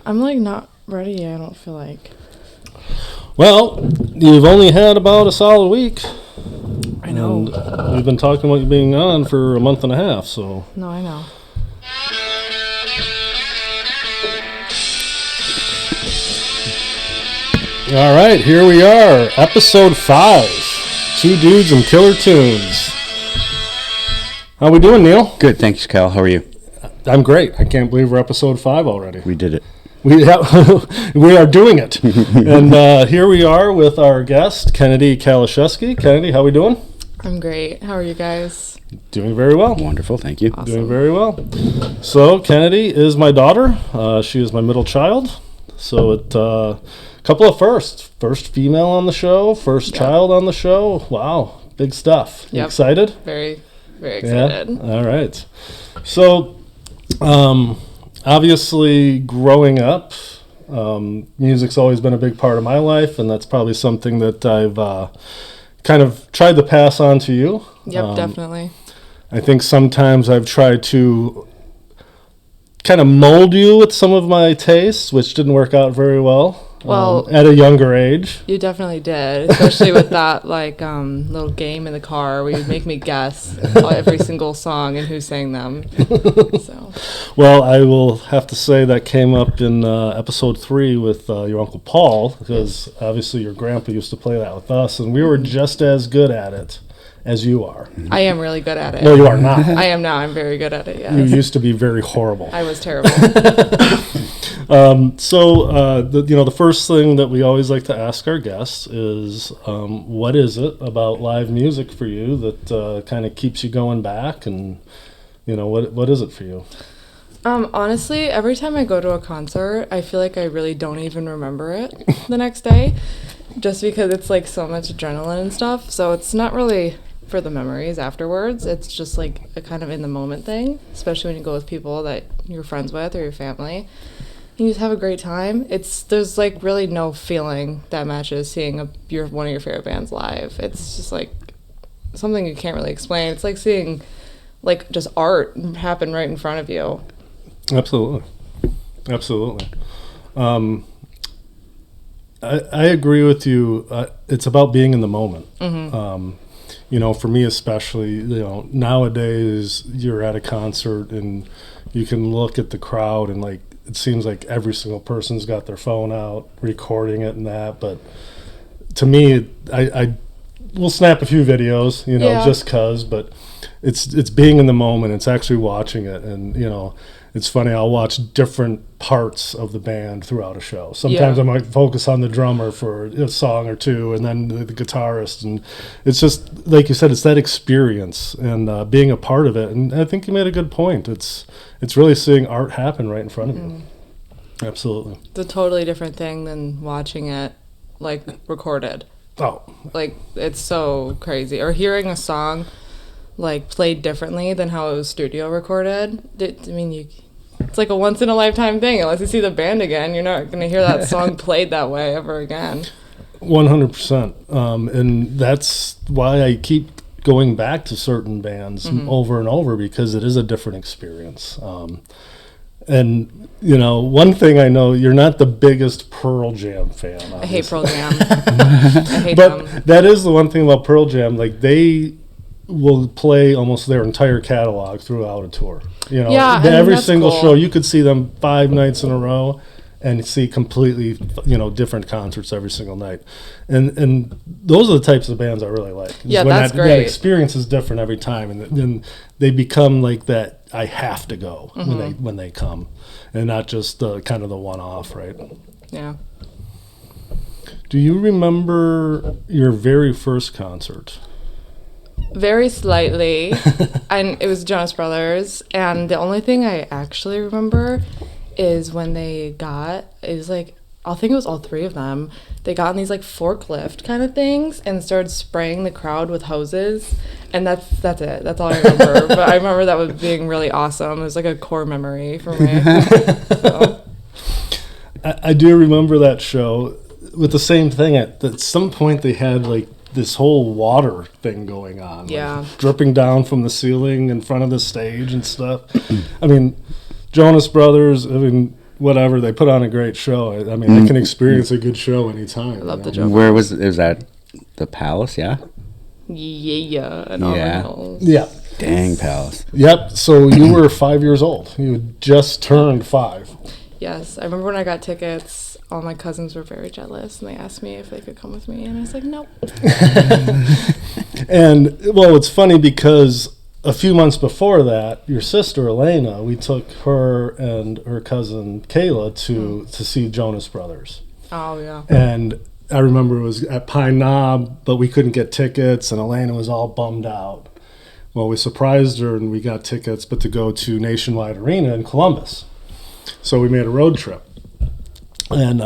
I'm like not ready. I don't feel like. Well, you've only had about a solid week. I know. And we've been talking about you being on for a month and a half, so. No, I know. All right, here we are, episode 5. 2 dudes and killer tunes. How we doing, Neil? Good, thanks, Cal. How are you? I'm great. I can't believe we're episode 5 already. We did it. We are doing it. And here we are with our guest, Kennedy Kaliszewski. Kennedy, how we doing? I'm great. How are you guys? Doing very well. Wonderful, thank you. Awesome. Doing very well. So, Kennedy is my daughter. She is my middle child. So, a couple of firsts. First female on the show, first child on the show. Wow, big stuff. You excited? Very, very excited. Yeah? All right. So, obviously, growing up, music's always been a big part of my life, and that's probably something that I've kind of tried to pass on to you. Yep, definitely. I think sometimes I've tried to kind of mold you with some of my tastes, which didn't work out very well. Well, at a younger age. You definitely did, especially with that little game in the car where you'd make me guess every single song and who sang them. So. Well, I will have to say that came up in episode 3 with your Uncle Paul, because obviously your grandpa used to play that with us, and we were just as good at it as you are. I am really good at it. No, you are not. I am now. I'm very good at it, yes. You used to be very horrible. I was terrible. The first thing that we always like to ask our guests is, what is it about live music for you that kind of keeps you going back, and what is it for you? Honestly, every time I go to a concert, I feel like I really don't even remember it the next day, just because it's like so much adrenaline and stuff. So it's not really for the memories afterwards. It's just like a kind of in the moment thing, especially when you go with people that you're friends with or your family. You just have a great time. There's like really no feeling that matches seeing one of your favorite bands live. It's just like something you can't really explain. It's like seeing like just art happen right in front of you. Absolutely. I agree with you. It's about being in the moment. Mm-hmm. For me especially, nowadays you're at a concert and you can look at the crowd and like it seems like every single person's got their phone out recording it and that. But to me, I will snap a few videos, just 'cause. But it's being in the moment. It's actually watching it, and it's funny. I'll watch different parts of the band throughout a show. Sometimes I might focus on the drummer for a song or two, and then the guitarist. And it's just, like you said, it's that experience and being a part of it. And I think you made a good point. It's really seeing art happen right in front of you. Absolutely. It's a totally different thing than watching it, like, recorded. Oh. Like, it's so crazy. Or hearing a song, like, played differently than how it was studio recorded. It's like a once-in-a-lifetime thing. Unless you see the band again, you're not going to hear that song played that way ever again. 100%. And that's why I keep going back to certain bands over and over, because it is a different experience. And, one thing I know, you're not the biggest Pearl Jam fan. Obviously. I hate Pearl Jam. I hate them. But that is the one thing about Pearl Jam. Like, they will play almost their entire catalog throughout a tour. Every single show, you could see them 5 nights in a row and see completely, different concerts every single night. And those are the types of bands I really like. Yeah, that's great. That experience is different every time, and then they become like that. I have to go when they come, and not just kind of the one-off, right? Yeah. Do you remember your very first concert? Very slightly, and it was Jonas Brothers, and the only thing I actually remember is when I think it was all 3 of them, they got in these like forklift kind of things and started spraying the crowd with hoses, and that's it. That's all I remember. But I remember that was being really awesome. It was like a core memory for me. So. I do remember that show with the same thing. At some point they had like this whole water thing going on, like dripping down from the ceiling in front of the stage and stuff. I mean, Jonas Brothers, whatever. They put on a great show. I mean, I can experience a good show anytime. I love the Joe. Where was it? Was that the Palace? Yeah. Yeah. And all Yeah. Hills. Yeah. Dang, Palace. Yep. So you were 5 years old. You had just turned 5. Yes, I remember when I got tickets, all my cousins were very jealous, and they asked me if they could come with me, and I was like, nope. And, well, it's funny because a few months before that, your sister, Elena, we took her and her cousin, Kayla, to see Jonas Brothers. Oh, yeah. And I remember it was at Pine Knob, but we couldn't get tickets, and Elena was all bummed out. Well, we surprised her, and we got tickets, but to go to Nationwide Arena in Columbus. So we made a road trip. And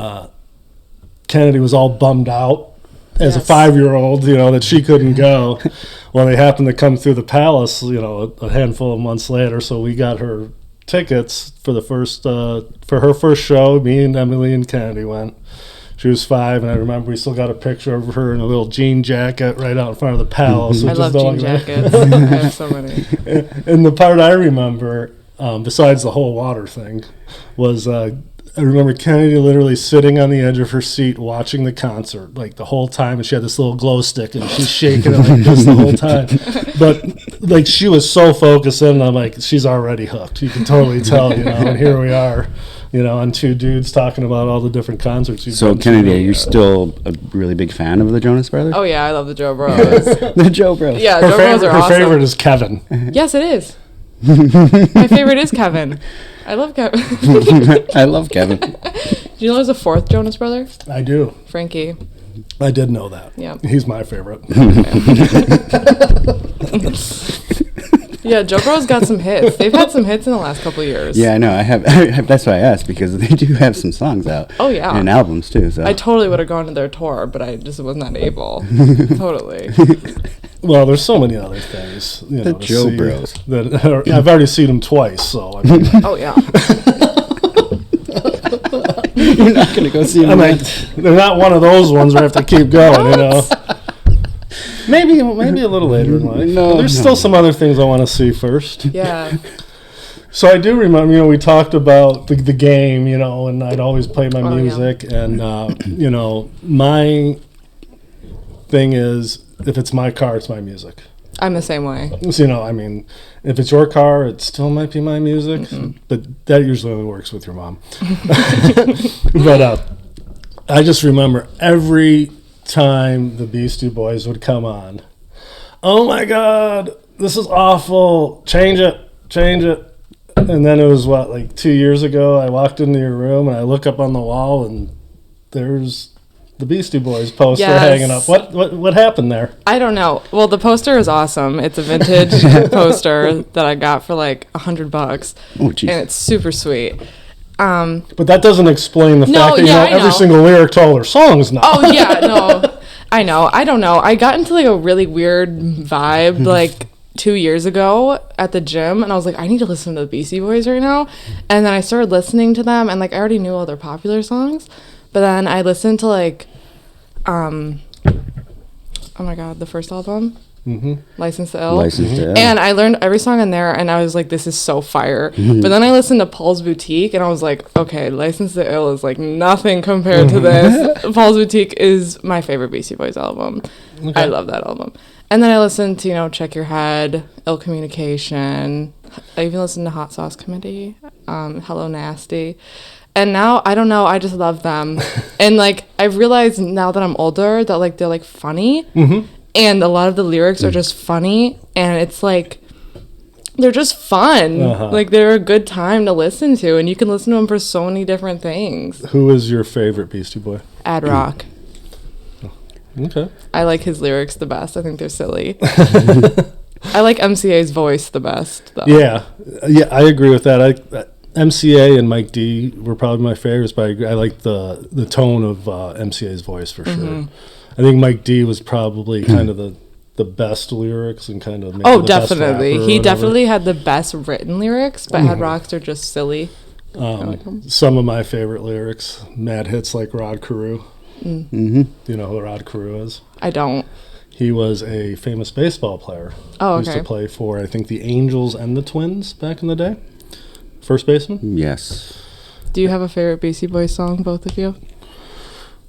Kennedy was all bummed out as a 5-year-old, that she couldn't go. Well, they happened to come through the Palace, a handful of months later. So we got her tickets for for her first show. Me and Emily and Kennedy went. She was 5, and I remember we still got a picture of her in a little jean jacket right out in front of the Palace. I love jean jackets. I have so many. And the part I remember, besides the whole water thing, was I remember Kennedy literally sitting on the edge of her seat watching the concert like the whole time, and she had this little glow stick and she's shaking it like this the whole time. But like she was so focused in, and I'm like, she's already hooked. You can totally tell, and here we are, on two dudes talking about all the different concerts. So Kennedy, are you still a really big fan of the Jonas Brothers? Oh, yeah, I love the Joe Bros. The Joe Bros. Yeah, Joe Bros are her awesome. favorite is Kevin. Yes, it is. My favorite is Kevin. I love Kevin. I love Kevin. Do you know there's a 4th Jonas brother? I do. Frankie. I did know that. Yeah. He's my favorite. Yeah, Joe Bros got some hits. They've had some hits in the last couple of years. Yeah, I know. I have. That's why I asked, because they do have some songs out. Oh, yeah. And albums too. So I totally would have gone to their tour, but I just was not able. Totally. Well, there's so many other things. The to Joe see Bros. That I've already seen them twice, so I mean, Oh, yeah. you're not gonna go see them. I'm like, they're not one of those ones where I have to keep going, Maybe a little later in life. No, There's no. still some other things I want to see first. Yeah. So I do remember, we talked about the game, and I'd always play my music, and my thing is, if it's my car, it's my music. I'm the same way. So, if it's your car, it still might be my music, but that usually only works with your mom. But I just remember every time the Beastie Boys would come on, oh my God, this is awful, change it. And then it was 2 years ago, I walked into your room and I look up on the wall and there's the Beastie Boys poster hanging up. What happened there? I don't know. Well, the poster is awesome. It's a vintage poster that I got for $100. Oh, jeez. And it's super sweet. But that doesn't explain the fact that I every know. single lyric to all their songs now. Oh, yeah, no. I know. I don't know. I got into a really weird vibe 2 years ago at the gym, and I was like, I need to listen to the Beastie Boys right now. And then I started listening to them, and I already knew all their popular songs. But then I listened to oh my God, the first album. License to Ill. License to Ill. And I learned every song in there, and I was like, this is so fire. But then I listened to Paul's Boutique, and I was like, okay, License to Ill is nothing compared to this. Paul's Boutique is my favorite Beastie Boys album. Okay. I love that album. And then I listened to, Check Your Head, Ill Communication. I even listened to Hot Sauce Committee, Hello Nasty. And now, I don't know, I just love them. And, I've realized now that I'm older that, they're, funny. And a lot of the lyrics are just funny. And it's, they're just fun. They're a good time to listen to. And you can listen to them for so many different things. Who is your favorite Beastie Boy? Ad Rock. Okay. I like his lyrics the best. I think they're silly. I like MCA's voice the best, though. Yeah, I agree with that. MCA and Mike D were probably my favorites, but I like the tone of MCA's voice for sure. I think Mike D was probably kind of the best lyrics and kind of maybe the definitely. best He definitely had the best written lyrics, but Ad Rocks are just silly. Some of my favorite lyrics, mad hits like Rod Carew. Do you know who Rod Carew is? I don't. He was a famous baseball player. Oh, okay. He used to play for, I think, the Angels and the Twins back in the day. First baseman? Yes. Do you have a favorite Beastie Boys song, both of you?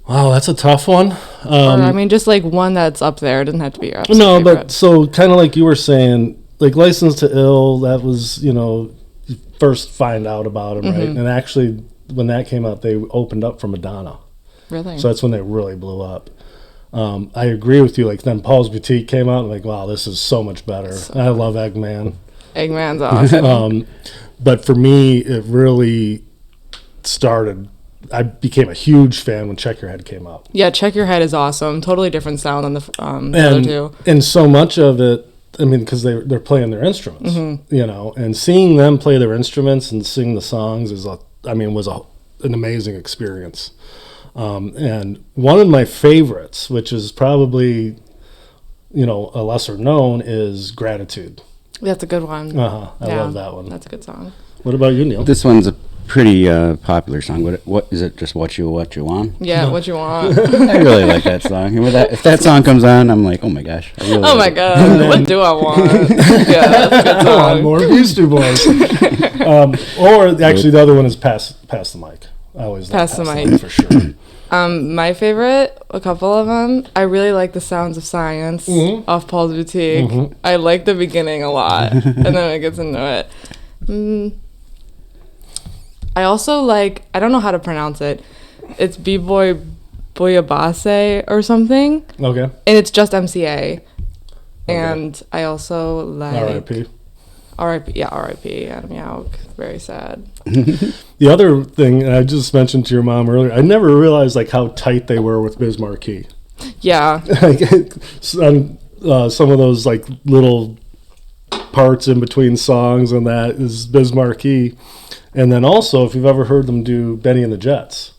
Wow, that's a tough one. Or, I mean, just like one that's up there. It doesn't have to be your absolute No, favorite. but so kind of like you were saying, like License to Ill, that was, you first find out about him, right? And actually, when that came out, they opened up for Madonna. Really? So that's when they really blew up. I agree with you. Like then Paul's Boutique came out, and like, wow, this is so much better. I love Eggman. Eggman's awesome. But for me, it really started. I became a huge fan when Check Your Head came out. Yeah, Check Your Head is awesome. Totally different sound than the other two. And so much of it, I mean, because they're playing their instruments, and seeing them play their instruments and sing the songs was an amazing experience. And one of my favorites, which is probably, a lesser known, is Gratitude. That's a good one. I love that one. That's a good song. What about you, Neil? This one's a pretty popular song. What is it? Just what you want? Yeah, What You Want. I really like that song. And if that song comes on, I'm like, oh my gosh. I really Oh my like it. God, what do I want? Yeah, that's a good song. More Beastie Boys. Or actually, the other one is Pass the Mic. I always like Pass the Mic. for sure. My favorite, a couple of them, I really like the Sounds of Science off Paul's Boutique. I like the beginning a lot, and then it gets into it. I also like, I don't know how to pronounce it. It's B-Boy Bouillabaisse or something. Okay. And it's just MCA. And I also like... R.I.P. R.I.P. Yeah, R.I.P. Adam Yauch. Very sad. The other thing, and I just mentioned to your mom earlier, I never realized like how tight they were with Biz Markie. Yeah. On some of those like little parts in between songs and that is Biz Markie. And then also, if you've ever heard them do Benny and the Jets,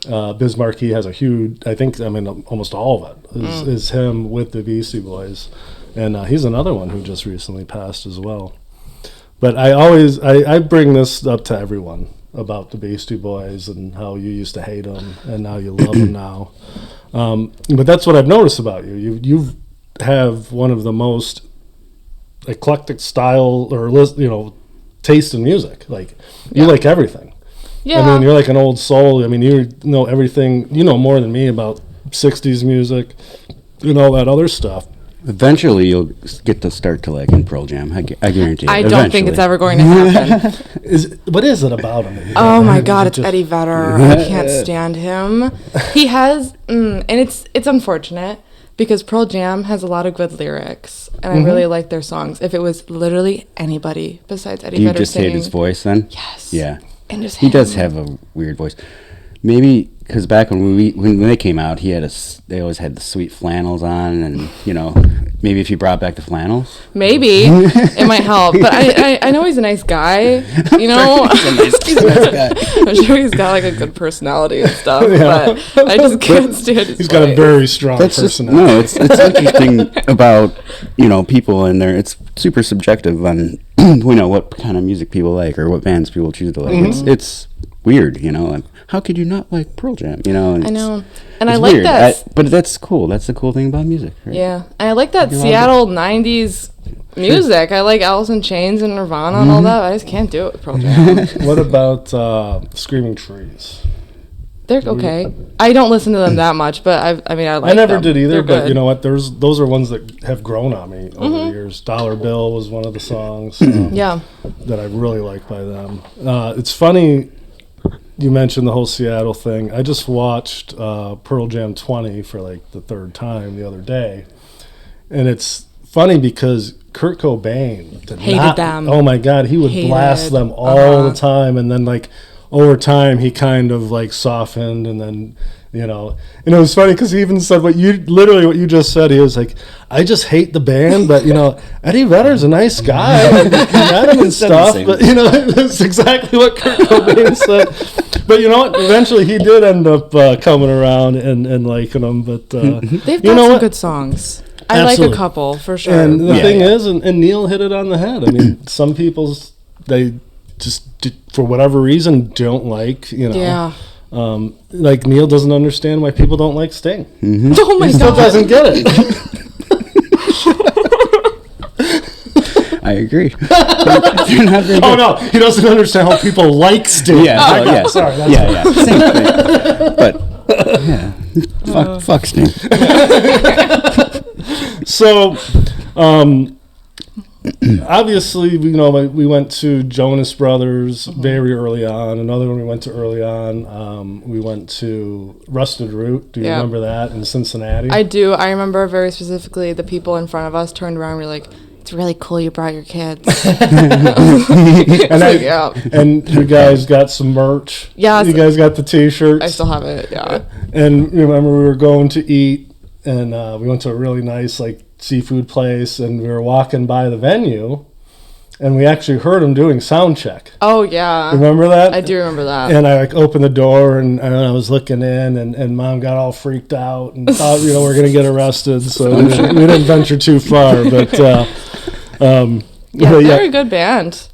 Biz Markie has a huge, almost all of it is him with the Beastie Boys. And he's another one who just recently passed as well. But I bring this up to everyone about the Beastie Boys and how you used to hate them and now you love them now. But that's what I've noticed about you. You have one of the most eclectic style or taste in music. Like you like everything. Yeah. I mean, you're like an old soul. I mean, you know everything. You know more than me about 60s music and all that other stuff. Eventually, you'll get to start to like in Pearl Jam. I guarantee it. I don't think it's ever going to happen. What is it about him? Oh my God, it's Eddie Vedder. I can't stand him. He has, and it's unfortunate because Pearl Jam has a lot of good lyrics, and I really like their songs. If it was literally anybody besides Eddie Vedder You just singing, hate his voice then? Yes. Yeah. And just He him. does have a weird voice. Maybe because back when they came out, they always had the sweet flannels on, and maybe if you brought back the flannels, Maybe it might help, but I know he's a nice guy. he's a nice guy. I'm sure he's got like a good personality and stuff, but I just can't stand his He's got a voice. very strong personality. It's interesting about people and it's super subjective on what kind of music people like or what bands people choose to like. It's weird, and how could you not like Pearl Jam? I know, and I it's like weird. that. But that's cool. That's the cool thing about music, right? Yeah, and I like that Seattle '90s music. I like Alice in Chains and Nirvana and all that. But I just can't do it with Pearl Jam. What about Screaming Trees? They're okay. I don't listen to them that much, but I like I never them. did either, They're but good. you know what? Those are ones that have grown on me over the years. Dollar Bill was one of the songs Yeah. that I really like by them. It's funny you mentioned the whole Seattle thing. I just watched Pearl Jam 20 for like the third time the other day, and it's funny because Kurt Cobain Hated them. Oh my God, he would blast them all the time, and then like over time he kind of like softened, and then and it was funny because he even said what you just said. He was like, I just hate the band, but Eddie Vedder's a nice guy. Like, he met him and stuff, but it's exactly what Kurt Cobain said. But you know what? Eventually he did end up coming around and liking them. But They've got some good songs. I like a couple for sure. And the thing is, and Neil hit it on the head. I mean, some people's they just for whatever reason don't like Yeah. Like Neil doesn't understand why people don't like Sting. Oh my He still God. doesn't get it. I agree. They're not very Oh good. no, he doesn't understand how people like Sting. Yeah, I well, got- yeah. Sorry, that's Yeah, same thing. But yeah, fuck Sting. So, obviously, we went to Jonas Brothers very early on. Another one we went to early on. We went to Rusted Root. Do you remember that in Cincinnati? I do. I remember very specifically the people in front of us turned around and were like, it's really cool you brought your kids. And you guys got some merch. Yeah. You guys got the T-shirts. I still have it, yeah. And remember, we were going to eat, and we went to a really nice seafood place, and we were walking by the venue, and we actually heard them doing sound check. Oh, yeah. Remember that? I do remember that. And I opened the door, and I was looking in, and Mom got all freaked out and thought we're going to get arrested. So we didn't venture too far, but they're a good band,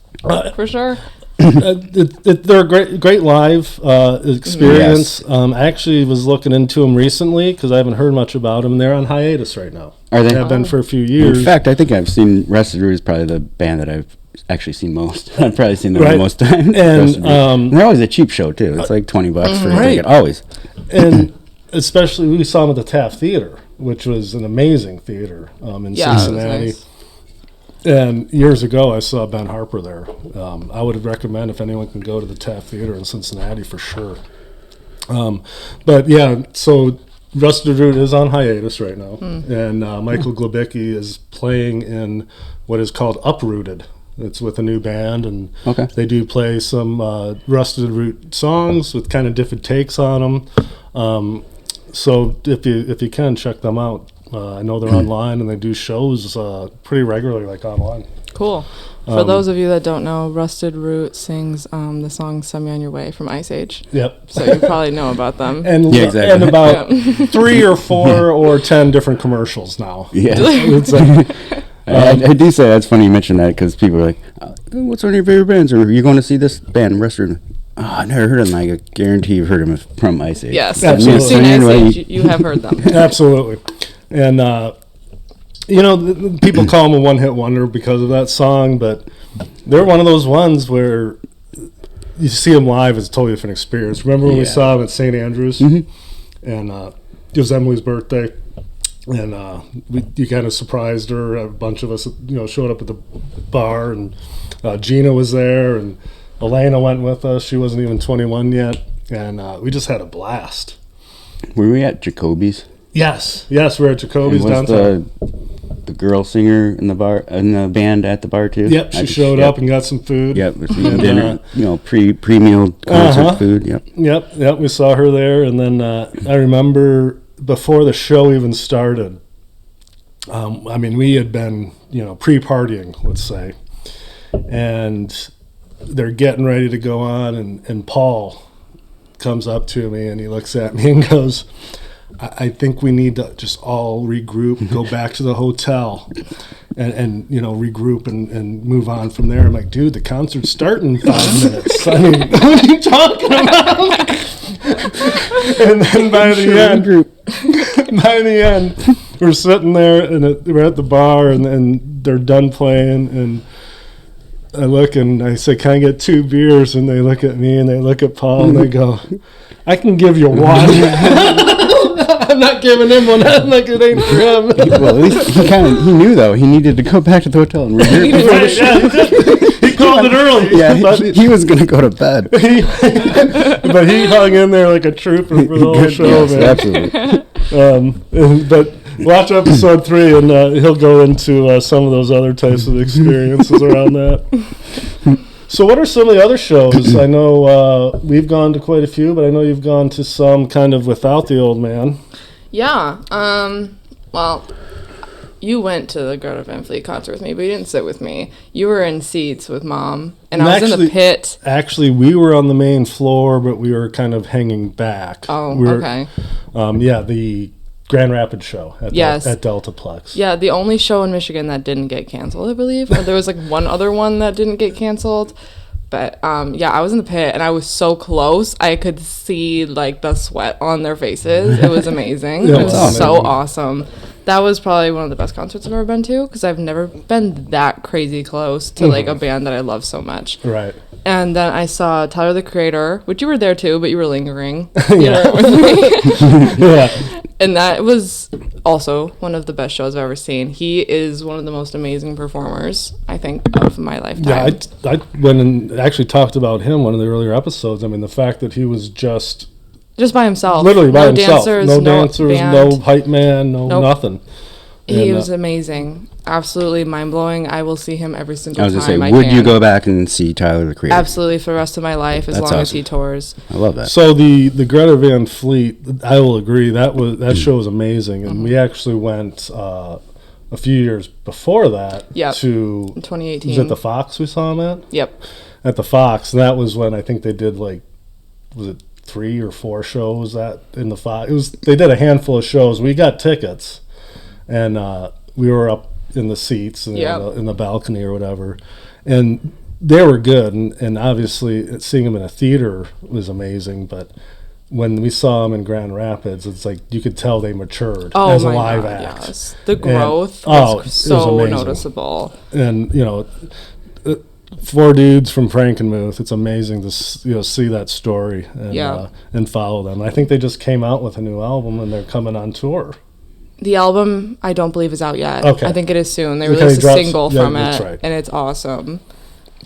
for sure. they're a great live experience. Yes. I actually was looking into them recently because I haven't heard much about them. They're on hiatus right now. Are they? Have been for a few years. In fact, I think I've seen Rusted Root is probably the band that I've actually seen most. I've probably seen them the most times. And they're always a cheap show too. It's like $20 for a ticket, always. And especially we saw them at the Taft Theater, which was an amazing theater in Cincinnati. Nice. And years ago, I saw Ben Harper there. I would recommend if anyone can go to the Taft Theater in Cincinnati for sure. But yeah, so Rusted Root is on hiatus right now, and Michael Glebicki is playing in what is called Uprooted. It's with a new band, and they do play some Rusted Root songs with kind of different takes on them. So if you can, check them out. I know they're online, and they do shows pretty regularly, online. Cool. For those of you that don't know, Rusted Root sings the song "Send Me on Your Way" from Ice Age. Yep. So you probably know about them. And exactly. And about 3 or 4 or 10 different commercials now. Yeah. It's I do say that's funny you mention that because people are like, what's one of your favorite bands? Or are you going to see this band, Rusted Root? Oh, I never heard of them. I guarantee you've heard them from Ice Age. Yes. Absolutely. If you've seen Ice Age, you have heard them. Absolutely. And, people call them a one-hit wonder because of that song, but they're one of those ones where you see them live, it's a totally different experience. Remember when we saw them at St. Andrews? And it was Emily's birthday, and you kind of surprised her. A bunch of us, showed up at the bar, and Gina was there, and Elena went with us. She wasn't even 21 yet, and we just had a blast. Were we at Jacoby's? Yes, we're at Jacoby's And was downtown. the girl singer in the bar in the band at the bar too? Yep, she showed up and got some food. Yep, with some dinner, pre-meal concert food. Yep, we saw her there, and then I remember before the show even started. We had been pre-partying, let's say, and they're getting ready to go on, and Paul comes up to me and he looks at me and goes, I think we need to just all regroup, go back to the hotel, and regroup and move on from there. I'm like, dude, the concert's starting in 5 minutes. I mean, what are you talking about? And then by the end, we're sitting there and we're at the bar, and they're done playing, and I look and I say, can I get 2 beers? And they look at me and they look at Paul and they go, I can give you 1. I'm not giving him one. Like it ain't for him. Well, at least he knew though. He needed to go back to the hotel and regroup before the show. He called it early. Yeah, he was gonna go to bed. But he hung in there like a trooper for the whole show, yes, man. Absolutely. But watch episode 3, and he'll go into some of those other types of experiences around that. So what are some of the other shows? I know we've gone to quite a few, but I know you've gone to some kind of without the old man. Yeah. Well, you went to the Greta Van Fleet concert with me, but you didn't sit with me. You were in seats with Mom, and I was in the pit. Actually, we were on the main floor, but we were kind of hanging back. Oh, okay. The Grand Rapids show at Deltaplex. Yeah, the only show in Michigan that didn't get canceled, I believe. Or there was one other one that didn't get canceled. But yeah, I was in the pit and I was so close. I could see like the sweat on their faces. It was amazing. Yeah, It was awesome. so awesome. That was probably one of the best concerts I've ever been to because I've never been that crazy close to like a band that I love so much. Right. And then I saw Tyler the Creator, which you were there too, but you were lingering. Yeah. You weren't with me. Yeah. And that was also one of the best shows I've ever seen. He is one of the most amazing performers, I think, of my lifetime. Yeah, I went and actually talked about him one of the earlier episodes. I mean, the fact that he was just Just by himself. literally by no himself. Dancers, No dancers, band. no hype man, no Nope. nothing. He And, was amazing. Absolutely mind-blowing. I will see him every single I was time gonna say, I would can. you go back and see Tyler the Creator? Absolutely for the rest of my life, as That's long as awesome. he tours. I love that. So the Greta Van Fleet, I will agree that show was amazing, and we actually went a few years before that Yep. to In 2018. was it the Fox we saw him at? Yep. At the Fox, and that was when I think they did like was it 3 or 4 shows that in the Fox. They did a handful of shows. We got tickets, and we were up in the seats and Yep. in the balcony or whatever, and they were good. And obviously, seeing them in a theater was amazing. But when we saw them in Grand Rapids, it's like you could tell they matured Oh as a my live God, act. yes. The growth it was was so amazing. noticeable. And you know, 4 dudes from Frankenmuth. It's amazing to see that story and Yeah. and follow them. I think they just came out with a new album and they're coming on tour. The album, I don't believe, is out yet. Okay. I think it is soon. They Okay, released a drops- single yeah, from that's it, right. and it's awesome.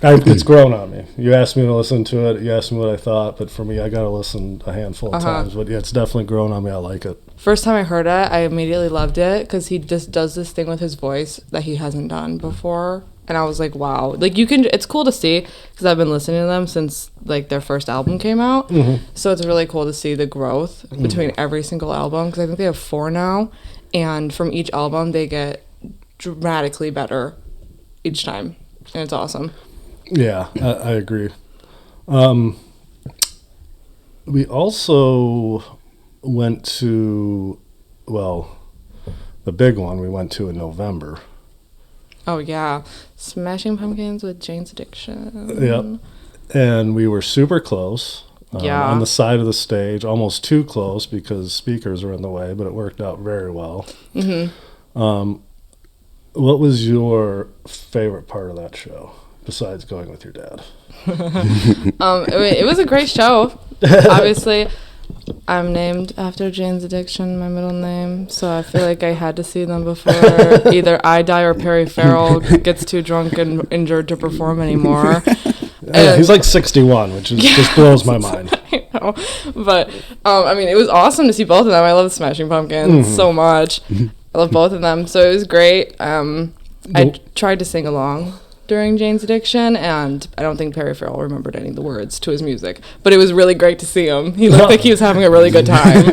It's grown on me. You asked me to listen to it. You asked me what I thought, but for me, I got to listen a handful of times. But yeah, it's definitely grown on me. I like it. First time I heard it, I immediately loved it because he just does this thing with his voice that he hasn't done before. And I was like, wow. Like, it's cool to see because I've been listening to them since, like, their first album came out. Mm-hmm. So it's really cool to see the growth between every single album because I think they have 4 now. And from each album, they get dramatically better each time. And it's awesome. Yeah, I agree. We also went to, the big one we went to in November. Oh, yeah. Smashing Pumpkins with Jane's Addiction. Yep. And we were super close. Yeah. On the side of the stage, almost too close because speakers were in the way, but it worked out very well. Mm-hmm. What was your favorite part of that show, besides going with your dad? It was a great show. Obviously, I'm named after Jane's Addiction, my middle name, so I feel like I had to see them before either I die or Perry Farrell gets too drunk and injured to perform anymore. Yeah, he's like 61, which just blows my mind. I know. But, I mean, it was awesome to see both of them. I love the Smashing Pumpkins so much. I love both of them, so it was great. I tried to sing along during Jane's Addiction, and I don't think Perry Farrell remembered any of the words to his music. But it was really great to see him. He looked like he was having a really good time.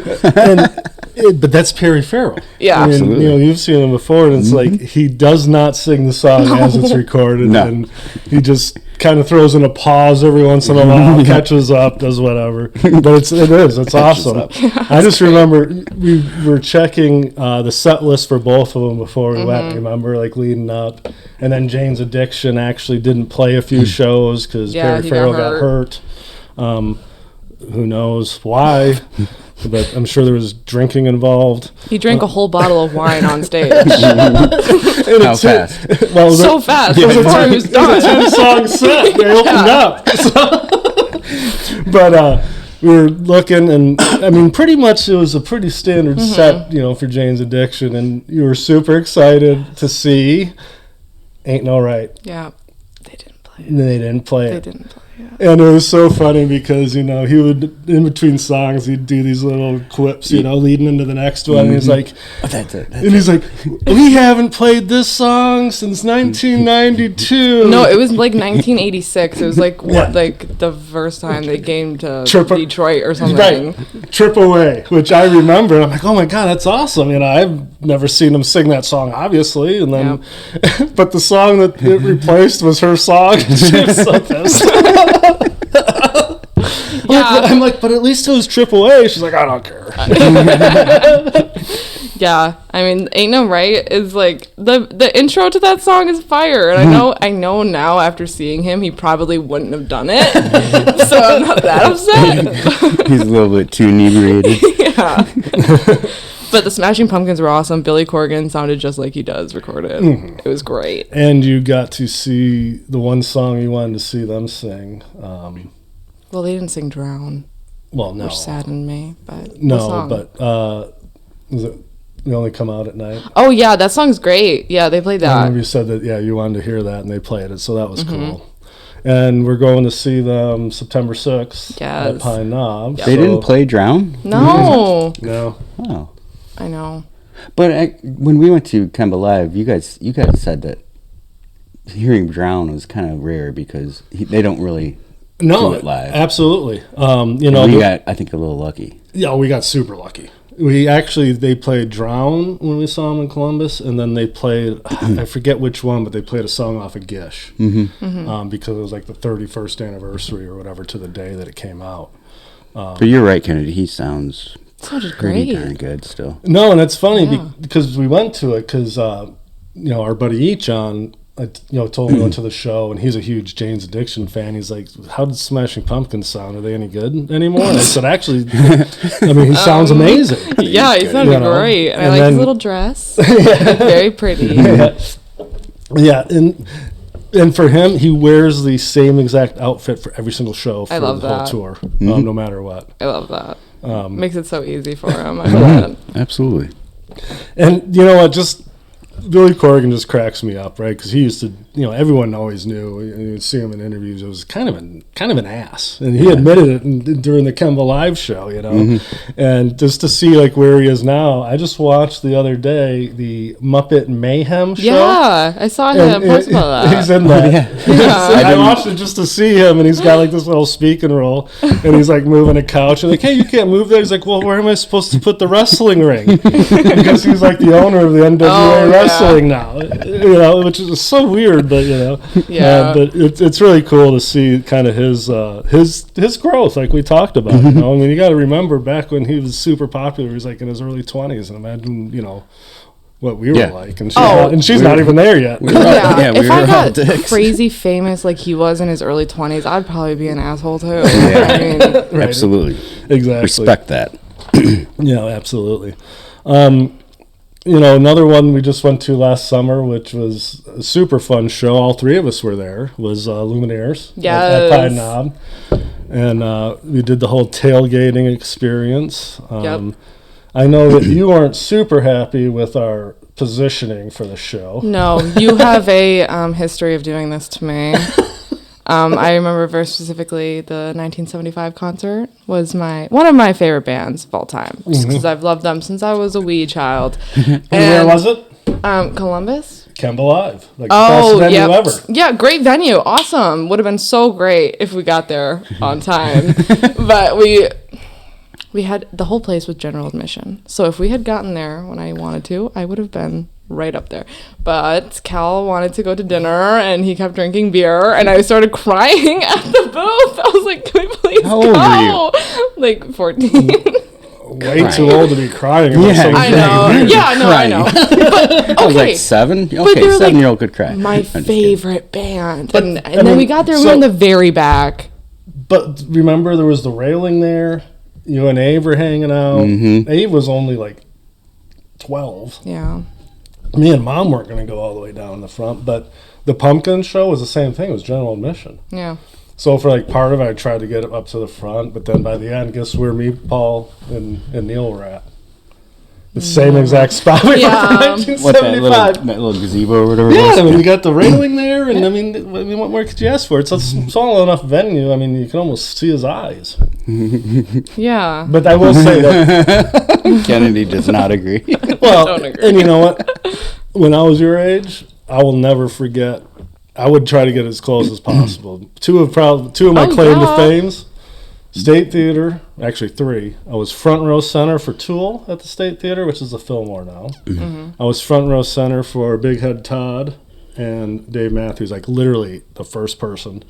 But that's Perry Farrell. Yeah. I mean, Absolutely. you've seen him before, and it's like he does not sing the song as it's recorded, No. and he just kind of throws in a pause every once in a while, catches up, does whatever. But it's awesome. up. I just remember we were checking the set list for both of them before we went. Remember, like leading up, and then Jane's Addiction actually didn't play a few shows because Yeah, Perry he Farrell got got hurt. Who knows why? But I'm sure there was drinking involved. He drank a whole bottle of wine on stage. How fast? Well, So fast before he was It was a done. 10-song set. They opened up. But we were looking, and I mean, pretty much it was a pretty standard set, for Jane's Addiction, and you were super excited to see Ain't No Right. Yeah, they didn't play it. And they didn't play They it. didn't play it. And it was so funny because, he would, in between songs, he'd do these little quips, leading into the next one. And he's like, That's it. and he's like, we haven't played this song since 1992. No, it was like 1986. It was like Yeah. like the first time they came to Triple- Detroit or something. Right. Trip Away, which I remember. I'm like, oh my God, that's awesome. I've never seen him sing that song, obviously. And then, but the song that it replaced was her song. She was so pissed. Yeah. I'm like, but at least it was Trip Away. She's like, I don't care. Yeah, I mean, Ain't No Right is like the intro to that song is fire, and I know now after seeing him, he probably wouldn't have done it, so I'm not that upset. He's a little bit too inebriated. Yeah, but the Smashing Pumpkins were awesome. Billy Corgan sounded just like he does recorded. It was great. And you got to see the one song you wanted to see them sing. Well, they didn't sing "Drown," Well, no, which saddened me. But no, what song? but was it "We Only Come Out at Night"? Oh yeah, that song's great. Yeah, they played I that. remember you said that. Yeah, you wanted to hear that, and they played it, so that was cool. And we're going to see them September 6th at Yes. Pine Knob. They didn't play Drown? No, No. Oh. I know. But when we went to Kemba Live, you guys said that hearing Drown was kind of rare because they don't really No, do it live. absolutely. We got, I think, a little lucky. Yeah, we got super lucky. They played Drown when we saw them in Columbus, and then they played, I forget which one, but they played a song off of Gish because it was like the 31st anniversary or whatever to the day that it came out. But you're right, Kennedy. He sounds Sounded pretty great. darn good still. No, and it's funny Yeah. because we went to it because, our buddy John, told me we went to the show, and he's a huge Jane's Addiction fan. He's like, how did Smashing Pumpkins sound? Are they any good anymore? And I said, actually, he sounds amazing. Yeah, he sounded great. And I like his little dress. Very pretty. Yeah, and for him, he wears the same exact outfit for every single show for I love the whole that. tour, no matter what. I love that. Makes it so easy for him. I Yeah, love it. absolutely. And you know what? Just Billy Corgan just cracks me up, right? Because he used to, everyone always knew. You'd see him in interviews. It was kind of an ass, and he admitted it during the Kemba Live show, And just to see like where he is now, I just watched the other day the Muppet Mayhem show. Yeah, I saw him post about that. He's in that. Yeah. I watched it just to see him, and he's got like this little speaking role, and he's like moving a couch, and like, hey, you can't move that. He's like, well, where am I supposed to put the wrestling ring? Because he's like the owner of the NWA wrestling now, which is so weird, but Yeah. but it's really cool to see kind of his growth, like we talked about. I mean, you got to remember back when he was super popular, he was like in his early 20s, and imagine what we were like, and she's not even there yet. Yeah, we if I were all got dicks. crazy famous like he was in his early 20s, I'd probably be an asshole too. Yeah. I mean, Right. Absolutely. Exactly. Respect that. Yeah, absolutely. Another one we just went to last summer, which was a super fun show. All three of us were there. Was Luminaires at Yes. Pine Knob, and we did the whole tailgating experience. Yep. I know that you weren't super happy with our positioning for the show. no, you have a history of doing this to me. I remember very specifically the 1975 concert was one of my favorite bands of all time, just because I've loved them since I was a wee child. And where was it? Columbus. Kemba Live, like Oh, best venue yeah. ever. Yeah, great venue. Awesome. Would have been so great if we got there on time. But we had the whole place with general admission. So if we had gotten there when I wanted to, I would have been right up there. But Cal wanted to go to dinner and he kept drinking beer and I started crying at the booth. I was like, can we please How old go? Like 14. Way too old to be crying. About Yeah, something I know. You're Yeah, no, I know. But I was like okay. 7. But Okay, they're, like, 7-year-old could cry. My I'm just kidding. favorite band. But, and I then mean, we got there, we so- were in the very back. But remember, there was the railing there. You and Abe were hanging out. Abe was only like 12. Yeah. Me and Mom weren't going to go all the way down the front, but the Pumpkin show was the same thing. It was general admission. Yeah. So for like part of it, I tried to get it up to the front, but then by the end, guess where me, Paul, and Neil were at? The same exact spot we were Yeah. from What, that 1975. little gazebo or whatever it Yeah, was? I mean, you got the railing there, and I mean, what more could you ask for? It's a small enough venue. I mean, you can almost see his eyes. Yeah. But I will say that, Kennedy does not agree. well, don't agree. and you know what? When I was your age, I will never forget. I would try to get as close as possible. Two of my Oh, claim to yeah. fames. State Theater, actually 3. I was front row center for Tool at the State Theater, which is the Fillmore now. I was front row center for Big Head Todd and Dave Matthews, like literally the first person.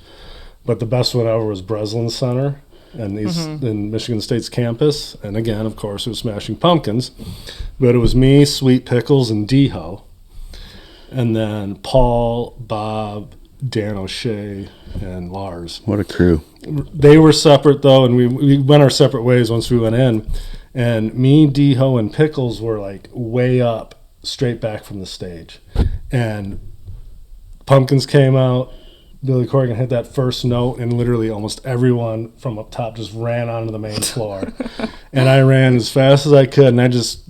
But the best one ever was Breslin Center, and these in Michigan State's campus. And again, of course, it was Smashing Pumpkins. But it was me, Sweet Pickles, and D-Ho. And then Paul, Bob, Dan O'Shea, and Lars. What a crew. They were separate, though, and we went our separate ways once we went in. And me, D-Ho, and Pickles were, like, way up, straight back from the stage. And Pumpkins came out. Billy Corgan hit that first note, and literally almost everyone from up top just ran onto the main floor. And I ran as fast as I could, and I just,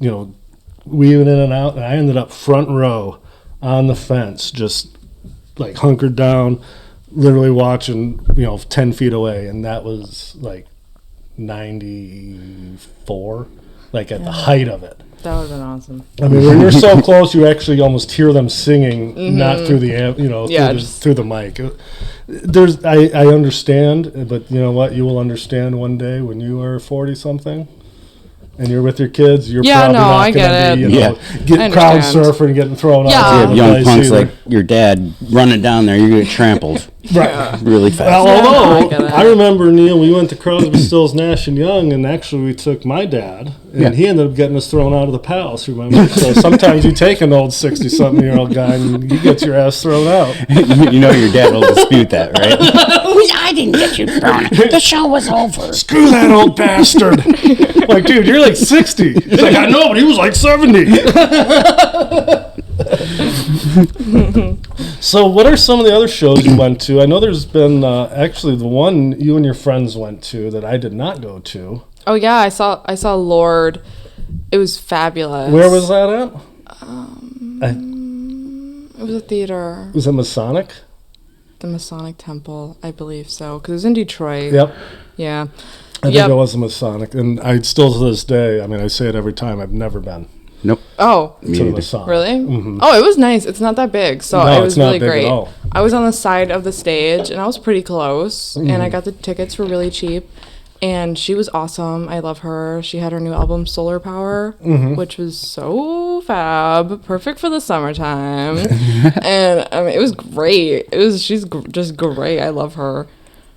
weaving in and out. And I ended up front row on the fence, just, like, hunkered down, literally watching, 10 feet away. And that was, like, 94, like, at the height of it. That would have been awesome. I mean, when you're so close, you actually almost hear them singing, not through the amp, through the mic. I understand, but you know what? You will understand one day when you are 40-something and you're with your kids. You're probably not going to be, get crowd surfing and getting thrown out. You have young punks like your dad running down there, you're going to get trampled. Right. Really fast. Well, although, I remember, Neil, we went to Crosby, Stills, Nash and Young, and actually we took my dad, and he ended up getting us thrown out of the palace, remember? So sometimes you take an old 60-something-year-old guy, and he gets your ass thrown out. You know your dad will dispute that, right? I didn't get you thrown out. The show was over. Screw that old bastard. Like, dude, you're like 60. He's like, I know, but he was like 70. So what are some of the other shows you went to? I know there's been actually the one you and your friends went to that I did not go to. Oh yeah, I saw Lord. It was fabulous. Where was that at? It was a theater. Was it Masonic? The Masonic Temple, I believe so, because it was in Detroit. Yep. Yeah. I think it was a Masonic, and I still to this day, I mean, I say it every time, I've never been. Nope. Oh. To the Masonic. Really? Mm-hmm. Oh, it was nice. It's not that big, so no, it was it's not really big great. At all. I was on the side of the stage, and I was pretty close, and I got the tickets for really cheap. And she was awesome. I love her. She had her new album, Solar Power, which was so fab. Perfect for the summertime. And I mean, it was great. She's just great. I love her.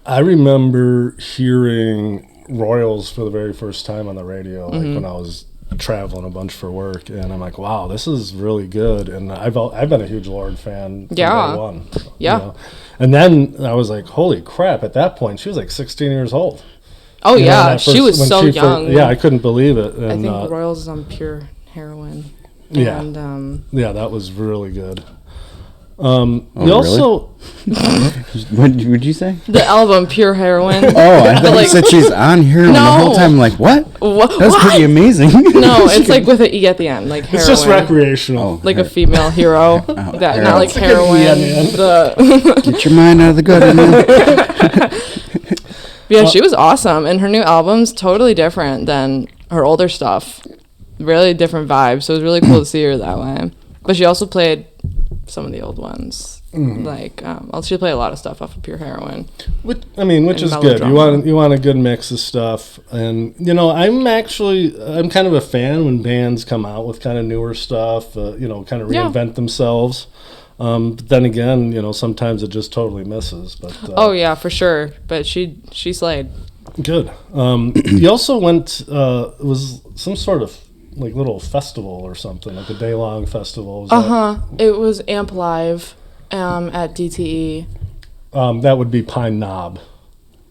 I remember hearing Royals for the very first time on the radio, like when I was traveling a bunch for work, and I'm like, wow, this is really good. And I've been a huge Lord fan from day one. Yeah. And then I was like, holy crap, at that point she was like 16 years old. Oh, she was so young. I couldn't believe it. And, I think Royals is on pure heroin. Yeah. And, that was really good. Really? Also... What did you say? The album, Pure Heroin. Oh, I thought you said she's on heroin the whole time. I'm like, what? That's pretty aming. No, it's like with an E at the end, like heroin. It's just recreational. Like a female hero. Not like heroin. Get your mind out of the gutter, man. Yeah, she was awesome, and her new album's totally different than her older stuff. Really different vibes, so it was really cool to see her that way. But she also played some of the old ones. Like, she played a lot of stuff off of Pure Heroin. Which is good. You want a good mix of stuff. And, I'm kind of a fan when bands come out with kind of newer stuff, kind of reinvent themselves. But then again, sometimes it just totally misses. But oh yeah, for sure. But she slayed. Good. You also went. It was some sort of like little festival or something, like a day-long festival. It was Amp Live, at DTE. That would be Pine Knob.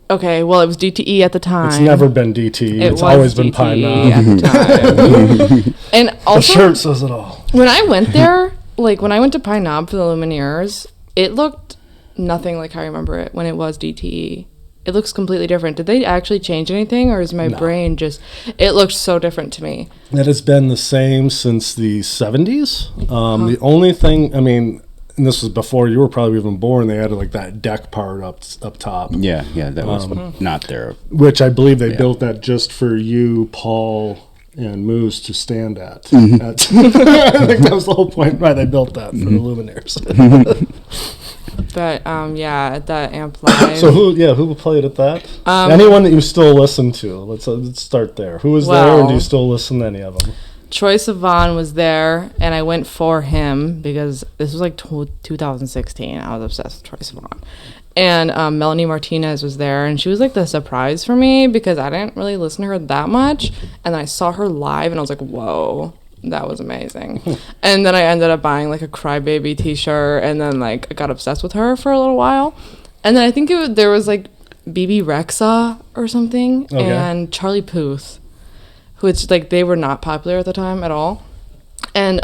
Okay, well, it was DTE at the time. It's never been DTE. It's always been Pine Knob at the time. And also, the shirt says it all. When I went there. Like, when I went to Pine Knob for the Lumineers, it looked nothing like how I remember it when it was DTE. It looks completely different. Did they actually change anything, or is my brain just... It looked so different to me. It has been the same since the 70s. The only thing, and this was before you were probably even born, they added, like, that deck part up top. Yeah, that was not there. Which I believe they built that just for you, Paul... and Moose to stand at. I think that was the whole point why they built that for the Lumineers. But at that Amp Live. So who played at that? Anyone that you still listen to? Let's start there. Who was there, and do you still listen to any of them? Troye Sivan was there, and I went for him because this was like 2016. I was obsessed with Troye Sivan. And Melanie Martinez was there, and she was like the surprise for me because I didn't really listen to her that much. And then I saw her live, and I was like, whoa, That was amazing. And then I ended up buying like a Crybaby t-shirt, and then like I got obsessed with her for a little while. And then I think there was like BB Rexa or something, and Charlie Puth, which like they were not popular at the time at all. And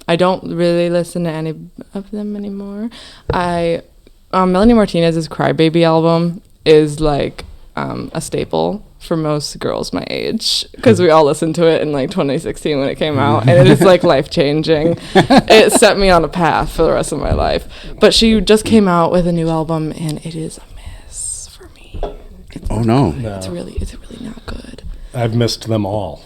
I don't really listen to any of them anymore. Melanie Martinez's Crybaby album is like a staple for most girls my age, because we all listened to it in like 2016 when it came out, and it is like life-changing. It set me on a path for the rest of my life. But she just came out with a new album, and it is a miss for me. It's really not good. I've missed them all.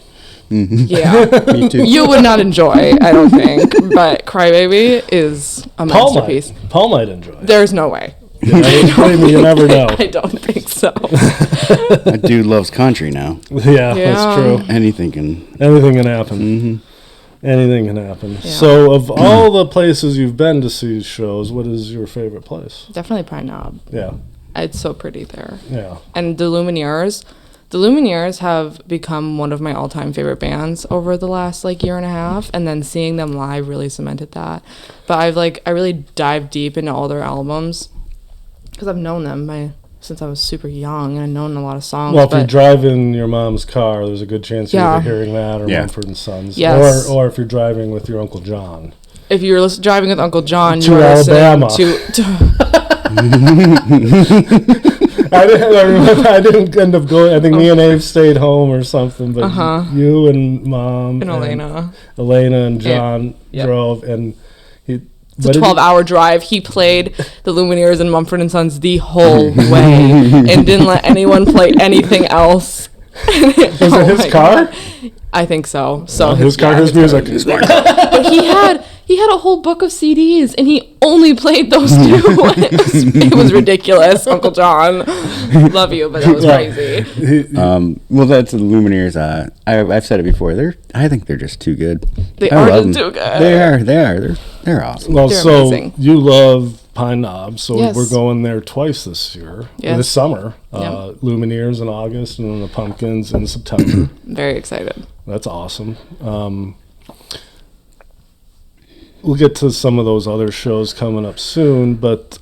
Yeah. Me too. You would not enjoy, I don't think, but Crybaby is a masterpiece. Paul might enjoy it. There's no way. Believe me, you never know. I don't think so. That dude loves country now. Yeah, that's true. Anything can happen. Mm-hmm. Anything can happen. Yeah. So, of all the places you've been to see shows, what is your favorite place? Definitely Pine Knob. Yeah. It's so pretty there. Yeah. And the Lumineers have become one of my all-time favorite bands over the last like year and a half, and then seeing them live really cemented that. But I really dived deep into all their albums, because I've known them since I was super young, and I've known a lot of songs. Well, if you drive in your mom's car, there's a good chance you're hearing that, or Mumford & Sons. Yes. Or if you're driving with your Uncle John. If you're driving with Uncle John, to you're Alabama. I didn't end up going. I think me and Abe stayed home or something, but you and Mom and Elena and John drove, and it's a 12-hour drive. He played the Lumineers and Mumford & Sons the whole way and didn't let anyone play anything else. Was it his car? God. I think so. So his car, his music. But he had a whole book of CDs, and he only played those two. It was ridiculous, Uncle John. Love you, but that was crazy. Well, that's the Lumineers. I've said it before. I think they're just too good. They are just too good. They are. They're awesome. Well, they're so amazing. You love Pine Knob, so Yes. we're going there twice this year. Yes. This summer. Yep. Lumineers in August, and then the Pumpkins in September. Very excited. That's awesome. We'll get to some of those other shows coming up soon, but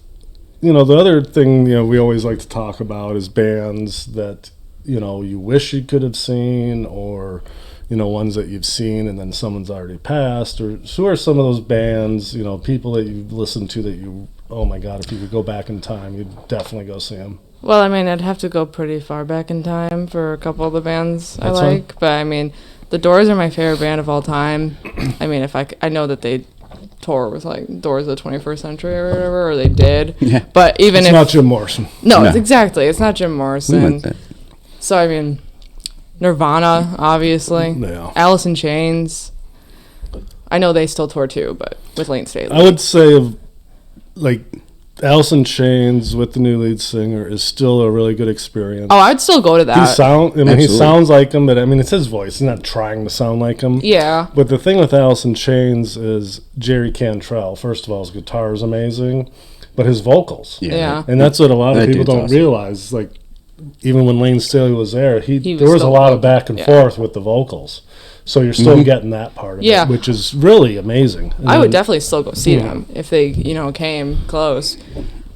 the other thing we always like to talk about is bands that you wish you could have seen, or ones that you've seen and then someone's already passed, or who are some of those bands, people that you've listened to that you, oh my God, if you could go back in time, you'd definitely go see them. Well, I mean, I'd have to go pretty far back in time for a couple of the bands I like, but I mean, the Doors are my favorite band of all time. I mean, I know that they tour with like Doors of the 21st Century or whatever, or they did. Yeah. But It's not Jim Morrison. No, it's not Jim Morrison. So I mean, Nirvana, obviously. Yeah. Alice in Chains. I know they still tour too, but with Lane Staley. I would say like Alice in Chains with the new lead singer is still a really good experience. Oh, I'd still go to that. He sounds like him, but I mean, it's his voice. He's not trying to sound like him. Yeah. But the thing with Alice in Chains is Jerry Cantrell. First of all, his guitar is amazing, but his vocals. Yeah. And that's what a lot of people don't awesome. realize. Like, even when Lane Staley was there, there was a still lot of back and forth with the vocals. So you're still getting that part of it, which is really amazing. And I would definitely still go see them if they, came close.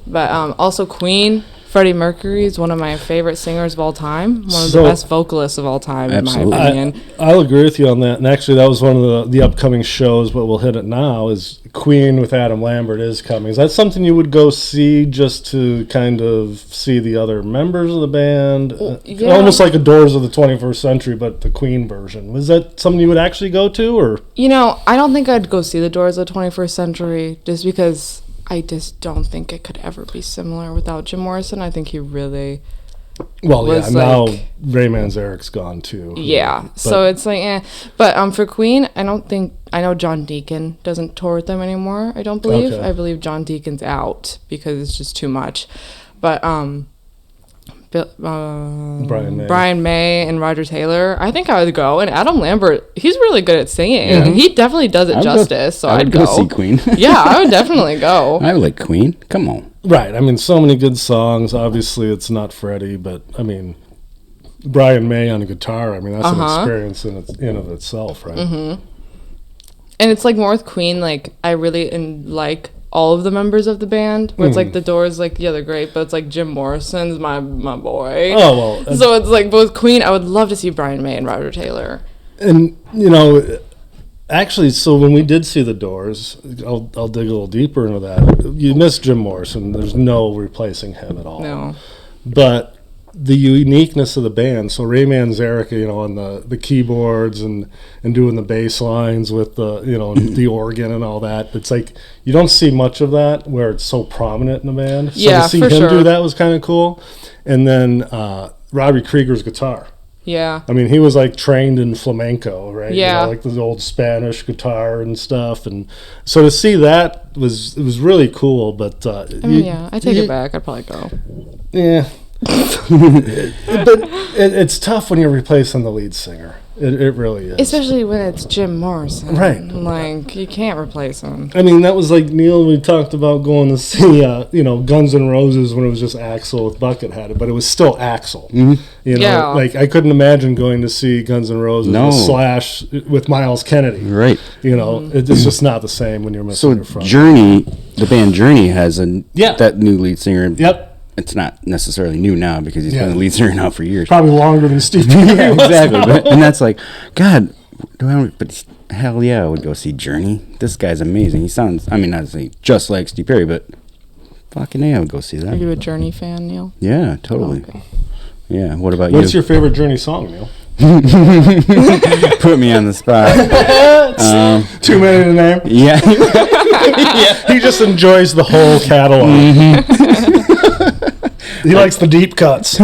But also Queen, Freddie Mercury is one of my favorite singers of all time. One of the best vocalists of all time, Absolutely. in my opinion. I'll agree with you on that. And actually, that was one of the upcoming shows, but we'll hit it now, is Queen with Adam Lambert is coming. Is that something you would go see just to kind of see the other members of the band? Yeah. Almost like a Doors of the 21st Century, but the Queen version. Was that something you would actually go to? Or I don't think I'd go see the Doors of the 21st Century just because I just don't think it could ever be similar without Jim Morrison. I think he really now Ray Manzarek's gone too. Yeah, so it's like, But for Queen, I know John Deacon doesn't tour with them anymore, I don't believe. Okay. I believe John Deacon's out because it's just too much. But Brian May and Roger Taylor, I think I would go. And Adam Lambert, he's really good at singing. Yeah. He definitely does it justice, so I'd go see Queen. Yeah, I would definitely go. I like Queen. Come on. Right. I mean, so many good songs. Obviously, it's not Freddie, but I mean, Brian May on a guitar. I mean, that's an experience in of itself, right? Mm-hmm. And it's like more with Queen, like I really like all of the members of the band. Where it's like the Doors, like yeah, they're great, but it's like Jim Morrison's my boy. Oh well. So it's like both Queen. I would love to see Brian May and Roger Taylor. And you know, actually, so when we did see the Doors, I'll dig a little deeper into that. You miss Jim Morrison. There's no replacing him at all. No. But the uniqueness of the band, so Ray Manzarek, you know, on the keyboards and doing the bass lines with the, you know, the organ and all that. It's like you don't see much of that where it's so prominent in the band. So yeah, to see for him sure. do that was kind of cool. And then Robbie Krieger's guitar. Yeah. I mean, he was like trained in flamenco, right? Yeah. You know, like the old Spanish guitar and stuff. And so to see that it was really cool. But I mean, I take it back. I'd probably go. Yeah. But it's tough when you're replacing the lead singer. It really is. Especially when it's Jim Morrison. Right. Like, you can't replace him. I mean, that was like Neil, we talked about going to see, you know, Guns N' Roses when it was just Axl with Buckethead, but it was still Axl. Mm-hmm. You know, Yeah. like I couldn't imagine going to see Guns N' Roses with Slash with Miles Kennedy. Right. You know, it's just not the same when you're missing So your front. Journey, the band Journey has that new lead singer. Yep. It's not necessarily new now because he's been the lead singer now for years. Probably longer than Steve Yeah, exactly. And that's like, God, hell yeah, I would go see Journey. This guy's amazing. He sounds, I mean, not to say just like Steve Perry, but fucking A, I would go see Are that. you a Journey fan, Neil? Yeah, totally. Okay. Yeah, what about What's you? your favorite Journey song, Neil? Put me on the spot. Too many to name? Yeah. He just enjoys the whole catalog. He likes the deep cuts.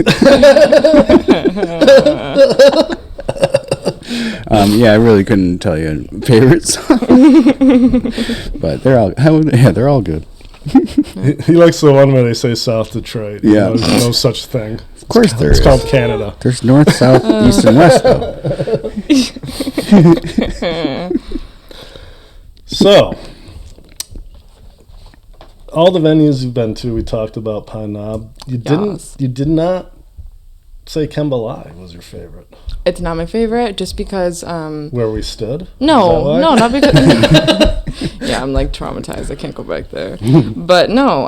Yeah, I really couldn't tell you a favorite song. But they're all good. He likes the one where they say South Detroit. Yeah. There's no such thing. Of course there It's is. called Canada. There's north, south, east, and west, though. So, all the venues you've been to, we talked about Pine Knob. You did not say Kemba Live was your favorite. It's not my favorite just because Where we stood? Is that no, why? not because yeah, I'm like traumatized. I can't go back there. But no,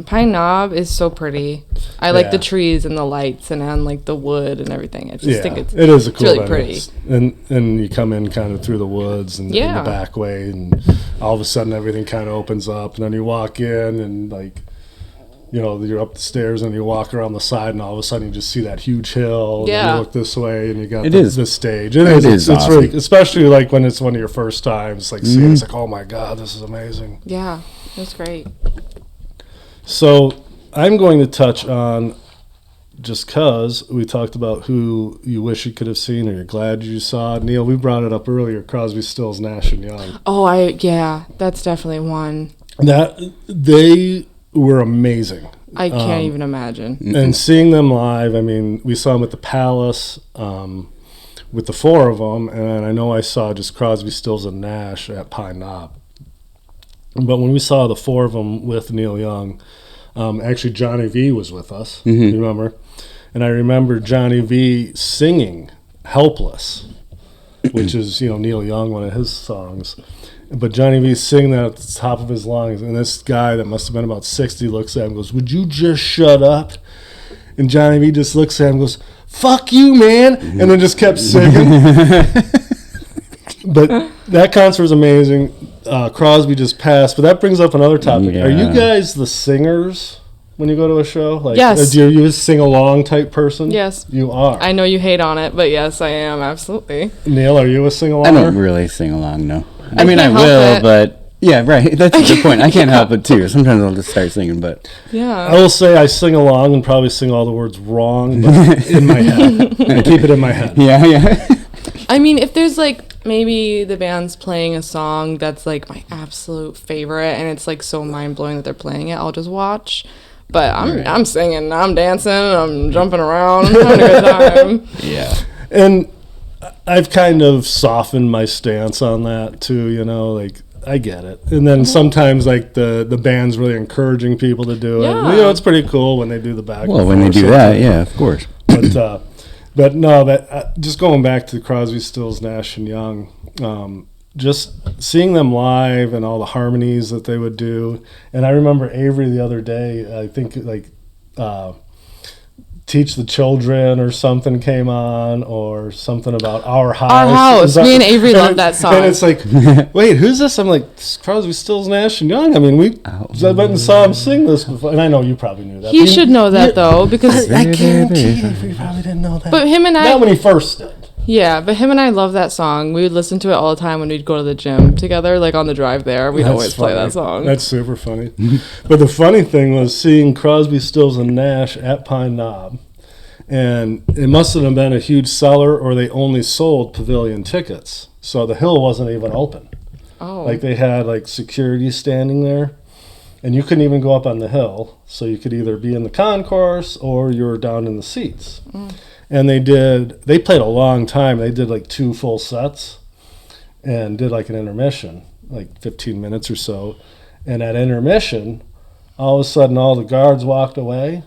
Pine Knob is so pretty. I like the trees and the lights and like the wood and everything. I just think it is a cool really venue. pretty. And you come in kind of through the woods and in the back way, and all of a sudden everything kind of opens up, and then you walk in and like, you know, you're up the stairs and you walk around the side, and all of a sudden you just see that huge hill. And then you look this way and you got the stage. It's awesome. really, especially like when it's one of your first times, like seeing it's like, oh my God, this is amazing. Yeah, it was great. So I'm going to touch on, just because we talked about who you wish you could have seen or you're glad you saw. Neil, we brought it up earlier, Crosby, Stills, Nash and Young. Oh, that's definitely one. That they were amazing. I can't even imagine. And seeing them live, I mean, we saw them at the Palace with the four of them, and I know I saw just Crosby, Stills, and Nash at Pine Knob. But when we saw the four of them with Neil Young, actually Johnny V was with us, you remember? And I remember Johnny V singing Helpless, which is, you know, Neil Young, one of his songs. But Johnny V singing that at the top of his lungs, and this guy that must have been about 60 looks at him and goes, "Would you just shut up?" And Johnny V just looks at him and goes, "Fuck you, man," and then just kept singing. But that concert was amazing. Crosby just passed, but that brings up another topic. Yeah. Are you guys the singers when you go to a show? Like, Yes. Are you a sing-along type person? Yes. You are. I know you hate on it, but yes, I am, absolutely. Neil, are you a sing-along? I don't really sing along, no. I mean, I can't help will, it. but yeah, right. That's a good point. I can't help it too. Sometimes I'll just start singing, but I Yeah. will say I sing along and probably sing all the words wrong, but in my head. I keep it in my head. yeah. I mean, if there's like maybe the band's playing a song that's like my absolute favorite and it's like so mind-blowing that they're playing it, I'll just watch. But I'm singing, I'm dancing, I'm jumping around, I'm having a good time. Yeah. And I've kind of softened my stance on that too, you know, like I get it. And then sometimes like the band's really encouraging people to do it. Yeah. You know, it's pretty cool when they do the back. Well, and when they forth do that, sometimes. yeah, of course. But no, that just going back to Crosby, Stills, Nash and Young, just seeing them live and all the harmonies that they would do. And I remember Avery the other day, I think like Teach the Children or something came on, or something about Our House. Our House. Me and Avery love that song. And it's like, wait, who's this? I'm like, Crosby, Stills, Nash and Young. I mean, I went and saw him sing this before, and I know you probably knew that. He should know that though, because I guarantee you probably didn't know that. But him and I, not when he first did. Yeah, but him and I love that song. We would listen to it all the time when we'd go to the gym together, like on the drive there. We'd always play that song. That's super funny. But the funny thing was seeing Crosby, Stills, and Nash at Pine Knob. And it must have been a huge seller, or they only sold pavilion tickets. So the hill wasn't even open. Oh. Like they had like security standing there. And you couldn't even go up on the hill. So you could either be in the concourse or you were down in the seats. And they played a long time. They did like 2 full sets and did like an intermission, like 15 minutes or so. And at intermission, all of a sudden all the guards walked away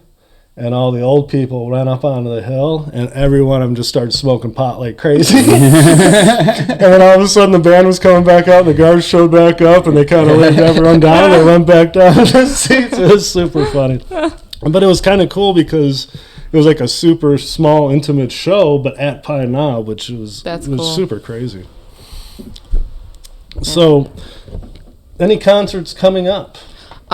and all the old people ran up onto the hill, and every one of them just started smoking pot like crazy. And then all of a sudden the band was coming back out, and the guards showed back up, and they kind of laid everyone down, and they went back down to the seats. It was super funny. But it was kind of cool because it was like a super small, intimate show, but at Pine Knob, which was cool. Super crazy. So, any concerts coming up?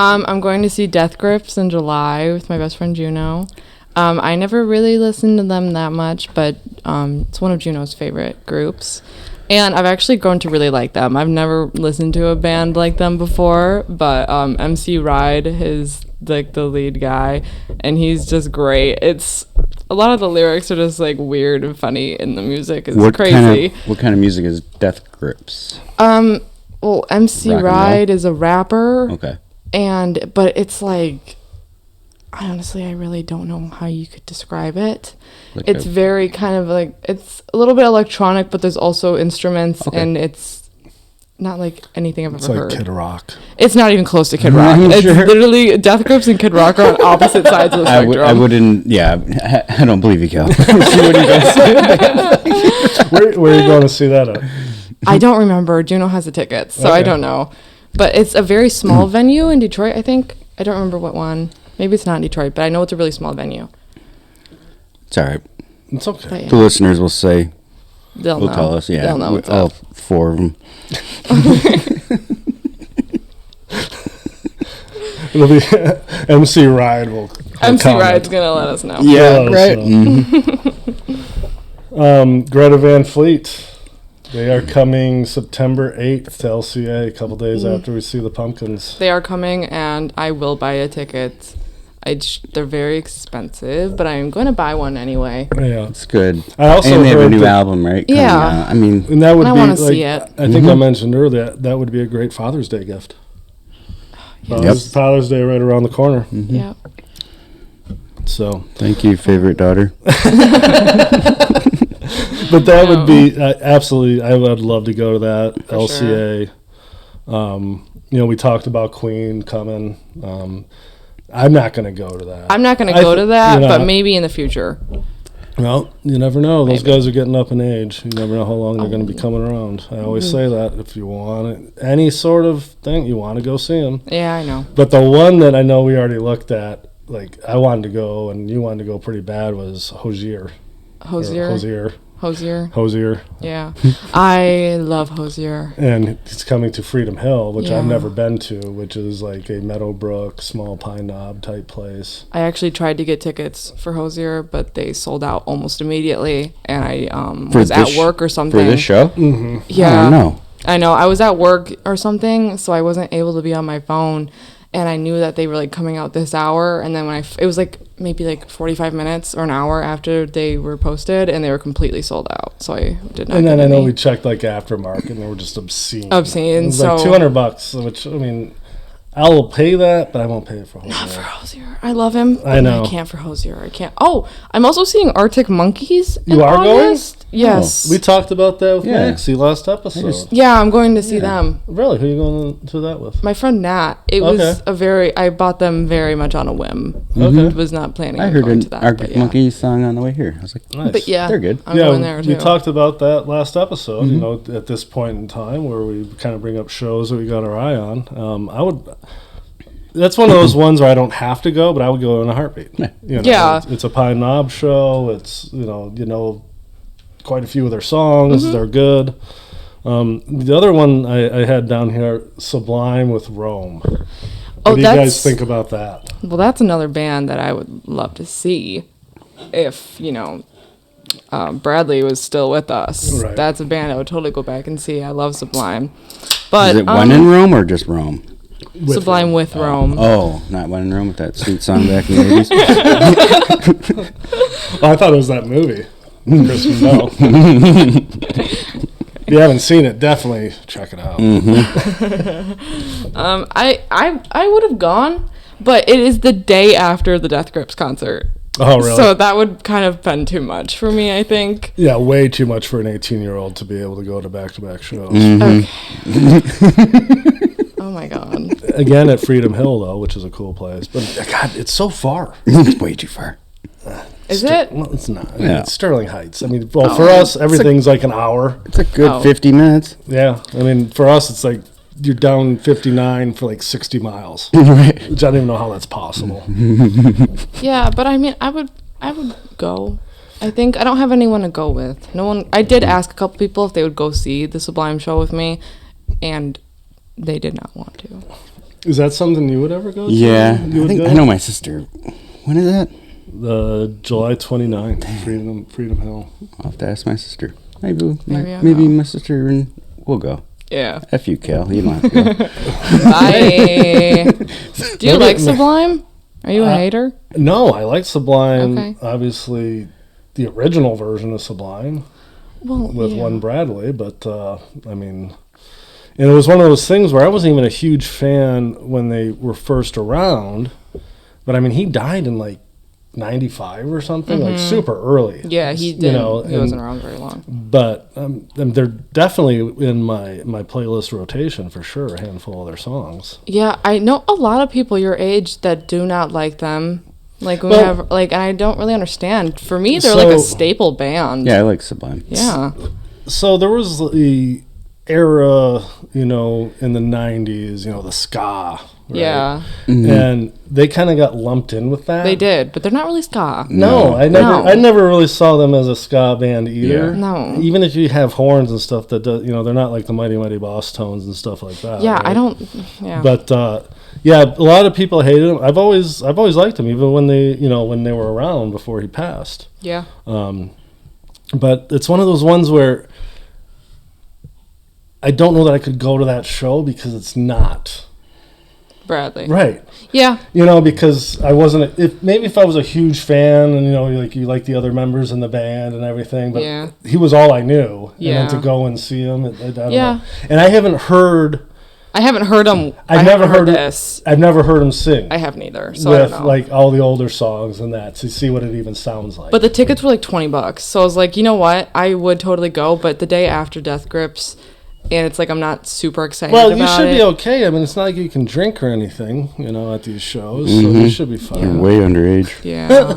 I'm going to see Death Grips in July with my best friend Juno. I never really listened to them that much, but it's one of Juno's favorite groups. And I've actually grown to really like them. I've never listened to a band like them before, but MC Ride is like the lead guy, and he's just great. It's a lot of the lyrics are just like weird and funny, and the music is crazy. What kind of music is Death Grips? Well, MC Ride is a rapper. Okay. But it's like, I really don't know how you could describe it. Like it's very kind of like, it's a little bit electronic, but there's also instruments, and it's not like anything I've ever heard. It's like Kid Rock. It's not even close to Kid Rock. It's literally, Death Grips and Kid Rock are on opposite sides of the spectrum. I wouldn't, I don't believe you, Kel. See what you guys say. Where are you going to see that at? I don't remember. Juno has the tickets, so I don't know. But it's a very small venue in Detroit, I think. I don't remember what one. Maybe it's not in Detroit, but I know it's a really small venue. It's all right. It's okay. The listeners will say, they'll tell us. Yeah, they'll know what's all up. 4 of them. It'll be MC Ride will MC Ride's going to let us know. Yeah, right. Greta Van Fleet. They are coming September 8th to LCA, a couple days after we see the Pumpkins. They are coming, and I will buy a ticket. They're very expensive, but I'm going to buy one anyway. Yeah, it's good. I also and they have a heard new that, album, right? Yeah, I mean, and that would I want to see it. I think I mentioned earlier that would be a great Father's Day gift. Father's Day right around the corner. Yeah. So thank you, favorite daughter. But that would be absolutely. I would love to go to that For LCA. Sure. We talked about Queen coming. I'm not going to go to that. I'm not going to go to that, but maybe in the future. Well, you never know. Those guys are getting up in age. You never know how long they're going to be coming around. I always say that if you want any sort of thing, you want to go see them. Yeah, I know. But the one that I know we already looked at, like I wanted to go and you wanted to go pretty bad, was Hozier. Hozier. Yeah. I love Hozier. And he's coming to Freedom Hill, which I've never been to, which is like a Meadowbrook, small Pine Knob type place. I actually tried to get tickets for Hozier, but they sold out almost immediately. And I was at work or something. For this show? Mm-hmm. Yeah. Oh, no. I know. I was at work or something, so I wasn't able to be on my phone. And I knew that they were like coming out this hour, and then when it was like maybe like 45 minutes or an hour after they were posted, and they were completely sold out. So I did not. And then I know we checked like Aftermarket, and they were just obscene. Obscene. It was so like $200, which I mean, I will pay that, but I won't pay it for Hozier. Not for Hozier. I love him. I know. I can't for Hozier. I can't. Oh, I'm also seeing Arctic Monkeys. You are August. Yes. We talked about that with Yeah. Maxie last episode. Yeah, I'm going to see them. Really? Who are you going to that with? My friend Nat. It Okay. was I bought them very much on a whim. Okay. Was not planning I on heard going an to that. Arctic but yeah. Monkeys song on the way here. I was like, Nice. But yeah, they're good. I'm going there too. We talked about that last episode, you know, at this point in time where we kind of bring up shows that we got our eye on. That's one of those ones where I don't have to go, but I would go in a heartbeat. Yeah. You know, Yeah. It's a Pine Knob show. It's, you know, quite a few of their songs. They're good. The other one I had down here, Sublime with Rome. What do you guys think about that? Well, that's another band that I would love to see if, Bradley was still with us. Right. That's a band I would totally go back and see. I love Sublime. But Is it One in Rome or just Rome? Sublime with Rome. Oh, not One in Rome with that sweet song back in the 80s. Oh, I thought it was that movie. Christmas Bell. If you haven't seen it, definitely check it out. I would have gone, but it is the day after the Death Grips concert. Oh, really? So that would kind of been too much for me, I think. Yeah, way too much for an 18-year-old to be able to go to back-to-back shows. Okay. Oh my god. Again, at Freedom Hill, though, which is a cool place. But, God, it's so far. It's way too far. Is it? Well, it's not. Yeah. It's Sterling Heights. I mean, well, for us, everything's like an hour. It's a good Oh. 50 minutes. Yeah. I mean, for us, it's like you're down 59 for like 60 miles. Right. Which I don't even know how that's possible. Yeah, but I mean, I would go. I think I don't have anyone to go with. No one. I did ask a couple people if they would go see the Sublime show with me, and they did not want to. Is that something you would ever go to? Yeah. You would go? I know my sister. When is that? July 29th, Freedom Hill. I'll have to ask my sister. Maybe Maybe maybe I'll go. my sister and we'll go. Yeah. F you, Cal. You don't have to go. Bye. Do you like Sublime? Are you a hater? No, I like Sublime. Okay. Obviously, the original version of Sublime Well, with yeah. One Bradley, but I mean, and it was one of those things where I wasn't even a huge fan when they were first around, but I mean, he died in like 95 or something, like super early. Yeah, he did. You know, He wasn't around very long. But they're definitely in my playlist rotation for sure. A handful of their songs. Yeah, I know a lot of people your age that do not like them. Like when Well- we have and I don't really understand. For me, they're like a So- staple band. Yeah, I like Sublime. Yeah. So there was the era, in the 90s, the ska. Right? Yeah. And they kind of got lumped in with that. They did, but they're not really ska. No, I never really saw them as a ska band either. Yeah. No. Even if you have horns and stuff that does, they're not like the Mighty Mighty Boss Tones and stuff like that. Yeah, right? I don't. Yeah. But yeah, a lot of people hated him. I've always liked him, even when they were around before he passed. Yeah. But it's one of those ones where I don't know that I could go to that show because it's not Bradley. right. Yeah. Because I wasn't. If I was a huge fan and you like the other members in the band and everything, but Yeah. he was all I knew. Yeah. And then to go and see him, I don't Yeah. know. And I haven't heard. I haven't heard him. I've I never haven't heard this. I've never heard him sing. I haven't either. So I with don't know. like all the older songs and that to see what it even sounds like. But the tickets were like $20. So I was like, you know what? I would totally go. But the day after Death Grips, and it's like I'm not super excited well, about you should it. be okay. I mean, it's not like you can drink or anything, at these shows, so you should be fine. You're way underage. Yeah.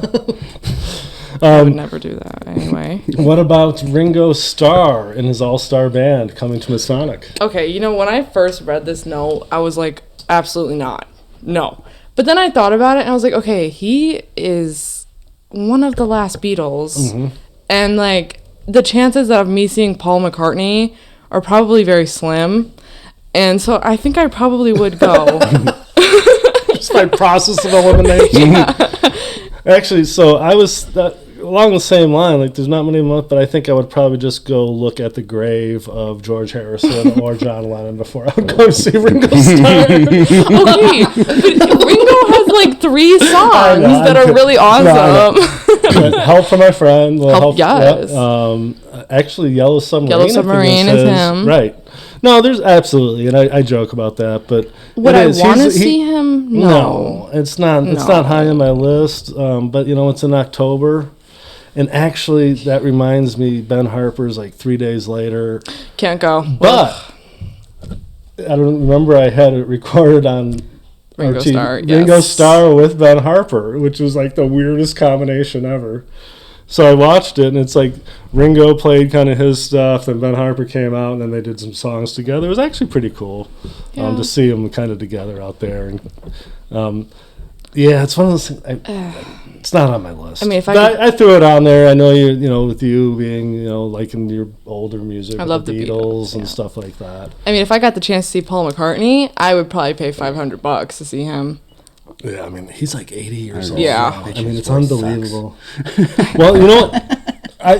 I would never do that anyway. What about Ringo Starr and his all-star band coming to Masonic? Okay, when I first read this note, I was like, absolutely not. No. But then I thought about it, and I was like, okay, he is one of the last Beatles. And, like, the chances of me seeing Paul McCartney are probably very slim. And so I think I probably would go. Just by process of elimination. Actually, so I was along the same line. Like, there's not many of them, but I think I would probably just go look at the grave of George Harrison or John Lennon before I would go see Ringo Starr. Okay, but Ringo has like 3 songs know, that are really awesome. But Help from My Friend. Well, Yes. Actually, Yellow Submarine. Yellow I think Submarine is his. him. Right. No, there's absolutely, and I joke about that, but Would it I is. want to He- see him? No, it's not. It's No. not high on my list. But it's in October, And actually, that reminds me, Ben Harper's like 3 days later. Can't go. But I don't remember. I had it recorded on Ringo RT Starr. Ringo Yes. Starr with Ben Harper, which was like the weirdest combination ever. So I watched it, and it's like Ringo played kind of his stuff, and Ben Harper came out, and then they did some songs together. It was actually pretty cool to see them kind of together out there. And yeah, it's one of those things. It's not on my list. I mean, if I threw it on there. I know with you being, liking your older music, I love the Beatles and yeah. stuff like that. I mean, if I got the chance to see Paul McCartney, I would probably pay $500 to see him. Yeah, I mean, he's like 80 years old. Yeah. Now. I mean, it's unbelievable. Well, you know what? I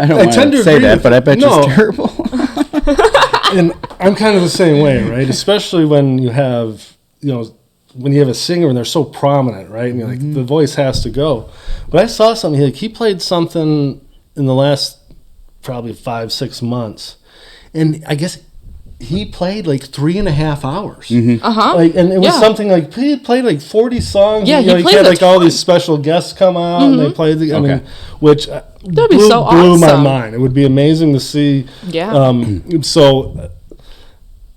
don't tend to say agree that, with, but I bet no, it's terrible. And I'm kind of the same way, right? Especially when you have, when you have a singer and they're so prominent, right? And you're like, the voice has to go. But I saw something, like he played something in the last probably 5-6 months. And I guess he played like 3.5 hours. Like, and it was something like he played like 40 songs. Yeah, and, he played had a like all ton. these special guests come out and they played. I mean, which That'd be so blew my awesome. mind. It would be amazing to see. Yeah.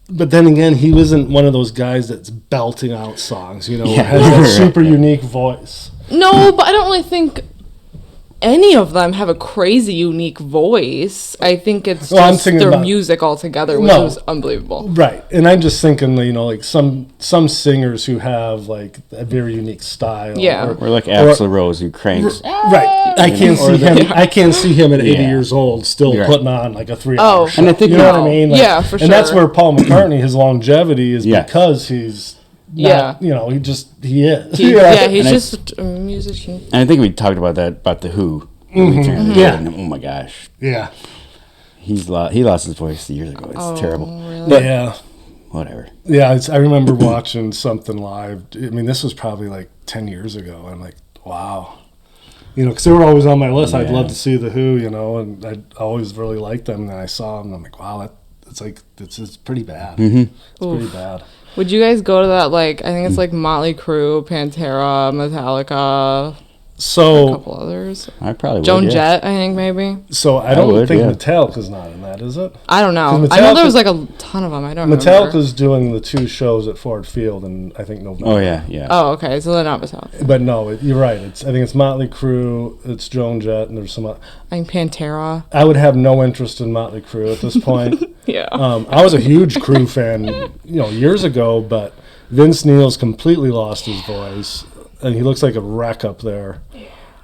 But then again, he wasn't one of those guys that's belting out songs. Has that Right. super unique voice. No, but I don't really think any of them have a crazy unique voice. I think it's I'm just thinking their about- music altogether, which No. was unbelievable. Right, and I'm just thinking, like some singers who have like a very unique style. Yeah. Or like Axl Rose, who cranks. Right, I can't Or see the- him. I can't see him at 80 Yeah. years old still Right. putting on like a 3-hour show. And I think you know no. what I mean? Yeah, for And that's sure. where Paul McCartney, his longevity is Yes. because he's not, he is. Yeah, he's And I- just a musician. And I think we talked about that, about The Who. Yeah. And, oh my gosh. Yeah. He lost his voice years ago. It's terrible. Really? But Yeah. whatever. Yeah, I remember watching something live. I mean, this was probably like 10 years ago. I'm like, wow. Because they were always on my list. I'd Yeah. love to see The Who, and I always really liked them. And then I saw them, and I'm like, wow, it's pretty bad. It's pretty bad. Would you guys go to that, I think it's like Motley Crue, Pantera, Metallica, a So, couple others. I probably would. Joan yeah. Jett, I think, maybe. I don't would, think yeah. Metallica's not in that, is it? I don't know. 'Cause I know there Metallica- was a ton of them. I don't remember. Metallica's doing the 2 shows at Ford Field in, I think, November. Oh, yeah, yeah. Oh, okay. So they're not Metallica. But no, you're right. I think it's Motley Crue, it's Joan Jett, and there's some other. I think Pantera. I would have no interest in Motley Crue at this point. Yeah. I was a huge Crue fan, years ago, but Vince Neil's completely lost his voice, and he looks like a wreck up there.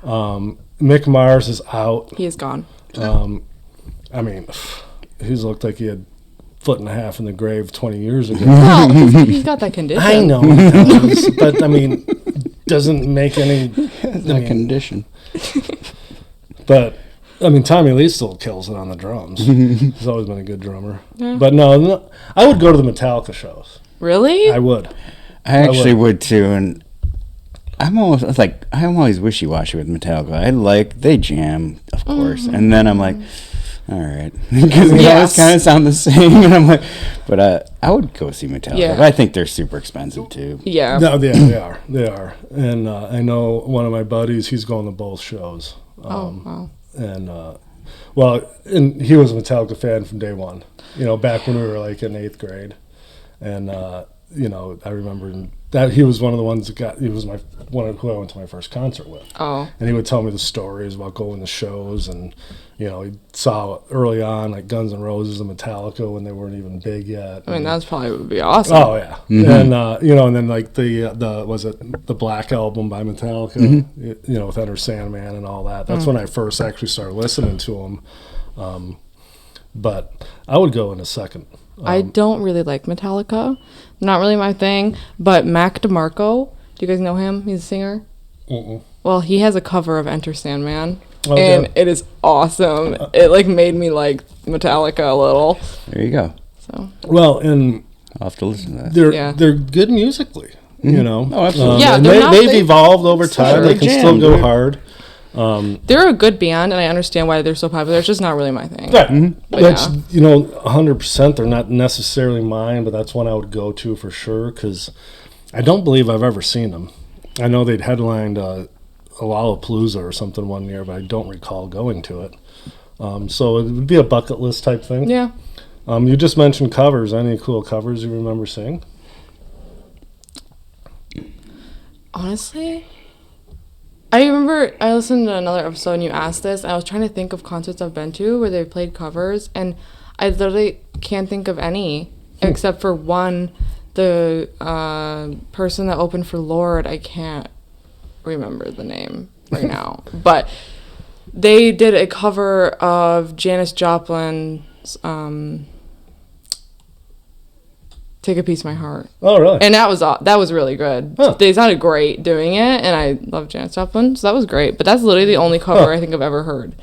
Mick Mars is out. He is gone. I mean, he's looked like he had 1.5 feet in the grave 20 years ago. Well, he's got that condition. I know he does, but I mean, doesn't make any. That condition. But I mean, Tommy Lee still kills it on the drums. He's always been a good drummer. Yeah. But no, I would go to the Metallica shows. Really? I would. I actually would too, and I'm always wishy-washy with Metallica. They jam, of course, and then I'm like, all right, because they always kind of sound the same, and I'm like, but I would go see Metallica. Yeah. But I think they're super expensive too. Yeah. No, yeah, they are. And I know one of my buddies. He's going to both shows. Wow. And and he was a Metallica fan from day one. Back when we were like in 8th grade, and I remember that he was one of the ones that he was one who I went to my first concert with. Oh. And he would tell me the stories about going to shows, and he saw early on like Guns N' Roses and Metallica when they weren't even big yet. I mean, that's probably would be awesome. Oh yeah, and and then like the was it the Black Album by Metallica, with Enter Sandman and all that. That's when I first actually started listening to them. But I would go in a second. I don't really like Metallica. Not really my thing. But Mac DeMarco, do you guys know him? He's a singer. Mm-mm. Well, he has a cover of Enter Sandman. Okay. And it is awesome. It made me like Metallica a little. There you go. So Well, and I'll have to listen to that. they're good musically. Oh, absolutely. Yeah, and they're they've not- evolved over time. sure They they can still jam, go right? hard. they're a good band, and I understand why they're so popular. It's just not really my thing. Right. But That's, yeah. 100%. They're not necessarily mine, but that's one I would go to for sure because I don't believe I've ever seen them. I know they'd headlined a Lollapalooza or something one year, but I don't recall going to it. So it would be a bucket list type thing. Yeah. You just mentioned covers. Any cool covers you remember seeing? Honestly, I remember I listened to another episode and you asked this. And I was trying to think of concerts I've been to where they played covers, and I literally can't think of any except for one. The person that opened for Lorde, I can't remember the name right now, but they did a cover of Janis Joplin's "Take a Piece of My Heart." Oh, really? And that was really good. Huh. They sounded great doing it, and I love Janis Joplin, so that was great. But that's literally the only cover I think I've ever heard.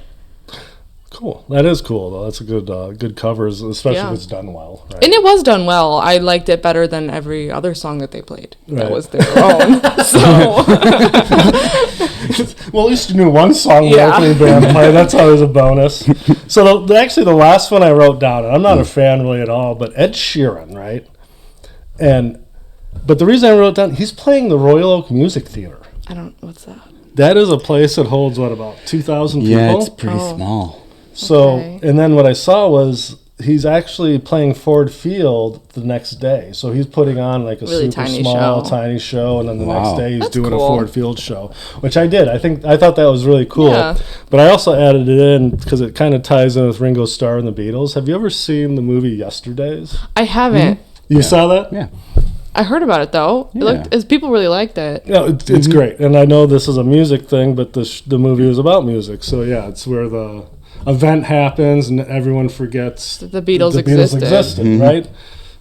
Cool. That is cool, though. That's a good cover, especially if it's done well. Right? And it was done well. I liked it better than every other song that they played. Right. That was their own. So. Well, at least you knew one song Yeah. the opening band played. That's always a bonus. So actually, the last one I wrote down, and I'm not a fan really at all, but Ed Sheeran, right? But the reason I wrote it down, he's playing the Royal Oak Music Theater. What's that? That is a place that holds, about 2,000 people? Yeah, it's pretty small. So, Okay. and then what I saw was he's actually playing Ford Field the next day. So he's putting on like a Really super tiny small, show. tiny show, and then the next day he's That's doing a cool. Ford Field show, which I did. I thought that was really cool. Yeah. But I also added it in because it kind of ties in with Ringo Starr and the Beatles. Have you ever seen the movie Yesterdays? I haven't. You saw that? Yeah. I heard about it though. It looked as people really liked it. No, it's great, and I know this is a music thing, but the movie was about music. So yeah, it's where the event happens and everyone forgets The Beatles existed. right?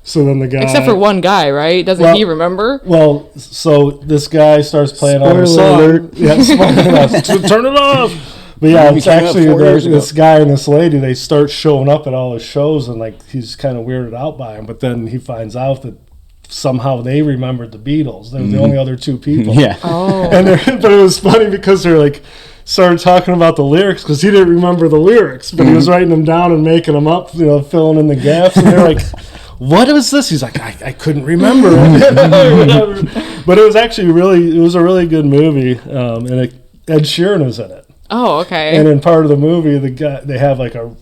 So then the guy, Except for one guy, right? Doesn't he remember? Well, so this guy starts playing all the Spoiler song. alert. Yeah, spoiler alert. Turn it off. But yeah, Movie it's came out actually 4 years ago. this guy and this lady. They start showing up at all his shows, and like he's kind of weirded out by him. But then he finds out that somehow they remembered the Beatles. They were the only other two people. Yeah. Oh. And but it was funny because they're like started talking about the lyrics because he didn't remember the lyrics, but he was writing them down and making them up, filling in the gaps. And they're like, "What was this?" He's like, "I couldn't remember it." But it was actually it was a really good movie, and Ed Sheeran was in it. Oh, okay. And in part of the movie, they have like a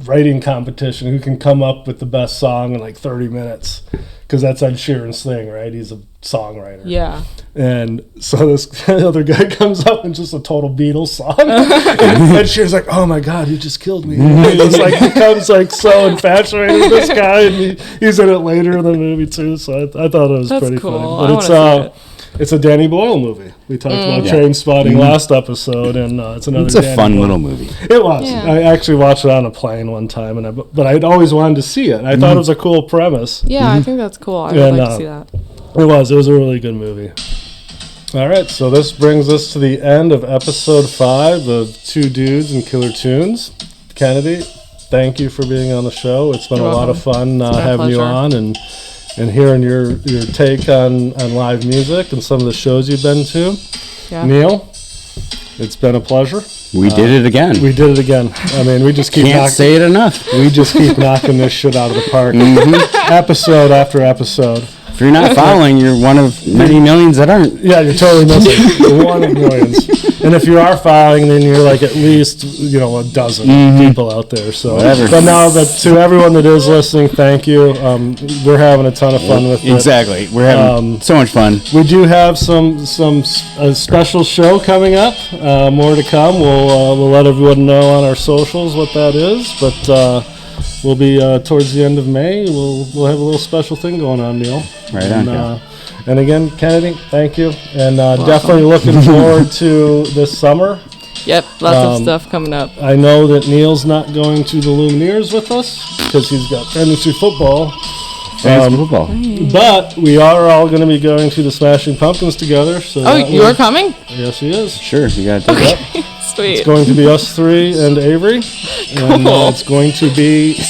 writing competition who can come up with the best song in like 30 minutes. Because that's Ed Sheeran's thing, right? He's a songwriter. Yeah. And so this other guy comes up and just a total Beatles song. And Ed Sheeran's like, "Oh my God, you just killed me." And he just like becomes like so infatuated with this guy, and he's in it later in the movie too. So I thought it was That's pretty cool. funny. I wanna see It's a Danny Boyle movie. We talked about Train Spotting last episode, and it's another. It's a Danny fun Boyle. little movie. It was. Yeah. I actually watched it on a plane one time, but I'd always wanted to see it. I thought it was a cool premise. Yeah, I think that's cool. I would And, like to see that. It was a really good movie. All right, so this brings us to the end of episode 5 of Two Dudes and Killer Tunes. Kennedy, thank you for being on the show. It's been You're a lot of fun been a having you pleasure. on and hearing your take on live music and some of the shows you've been to. Yeah. Neil, it's been a pleasure. We did it again. We did it again. I mean, we just keep Can't say it enough. we just keep knocking this shit out of the park, episode after episode. If you're not following, you're one of many millions that aren't. Yeah, you're totally missing. You're one of millions. And if you are following, then you're like at least, a dozen people out there. So, Whatever. but to everyone that is listening, thank you. We're having a ton of fun with it. Exactly. We're having so much fun. We do have a special show coming up. More to come. We'll let everyone know on our socials what that is. But we'll be towards the end of May. We'll have a little special thing going on, Neil. Right on, Cal. And again, Kennedy, thank you. And definitely looking forward to this summer. Yep, lots of stuff coming up. I know that Neil's not going to the Lumineers with us because he's got fantasy football. Fantasy football. But we are all going to be going to the Smashing Pumpkins together. So Oh, you're coming? Yes, he is. Sure, you got to do that. Sweet. It's going to be us three and Avery. And Cool. it's going to be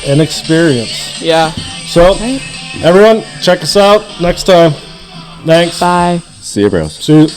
an experience. Yeah. So, everyone, check us out next time. Thanks. Bye. See you, bros. See you.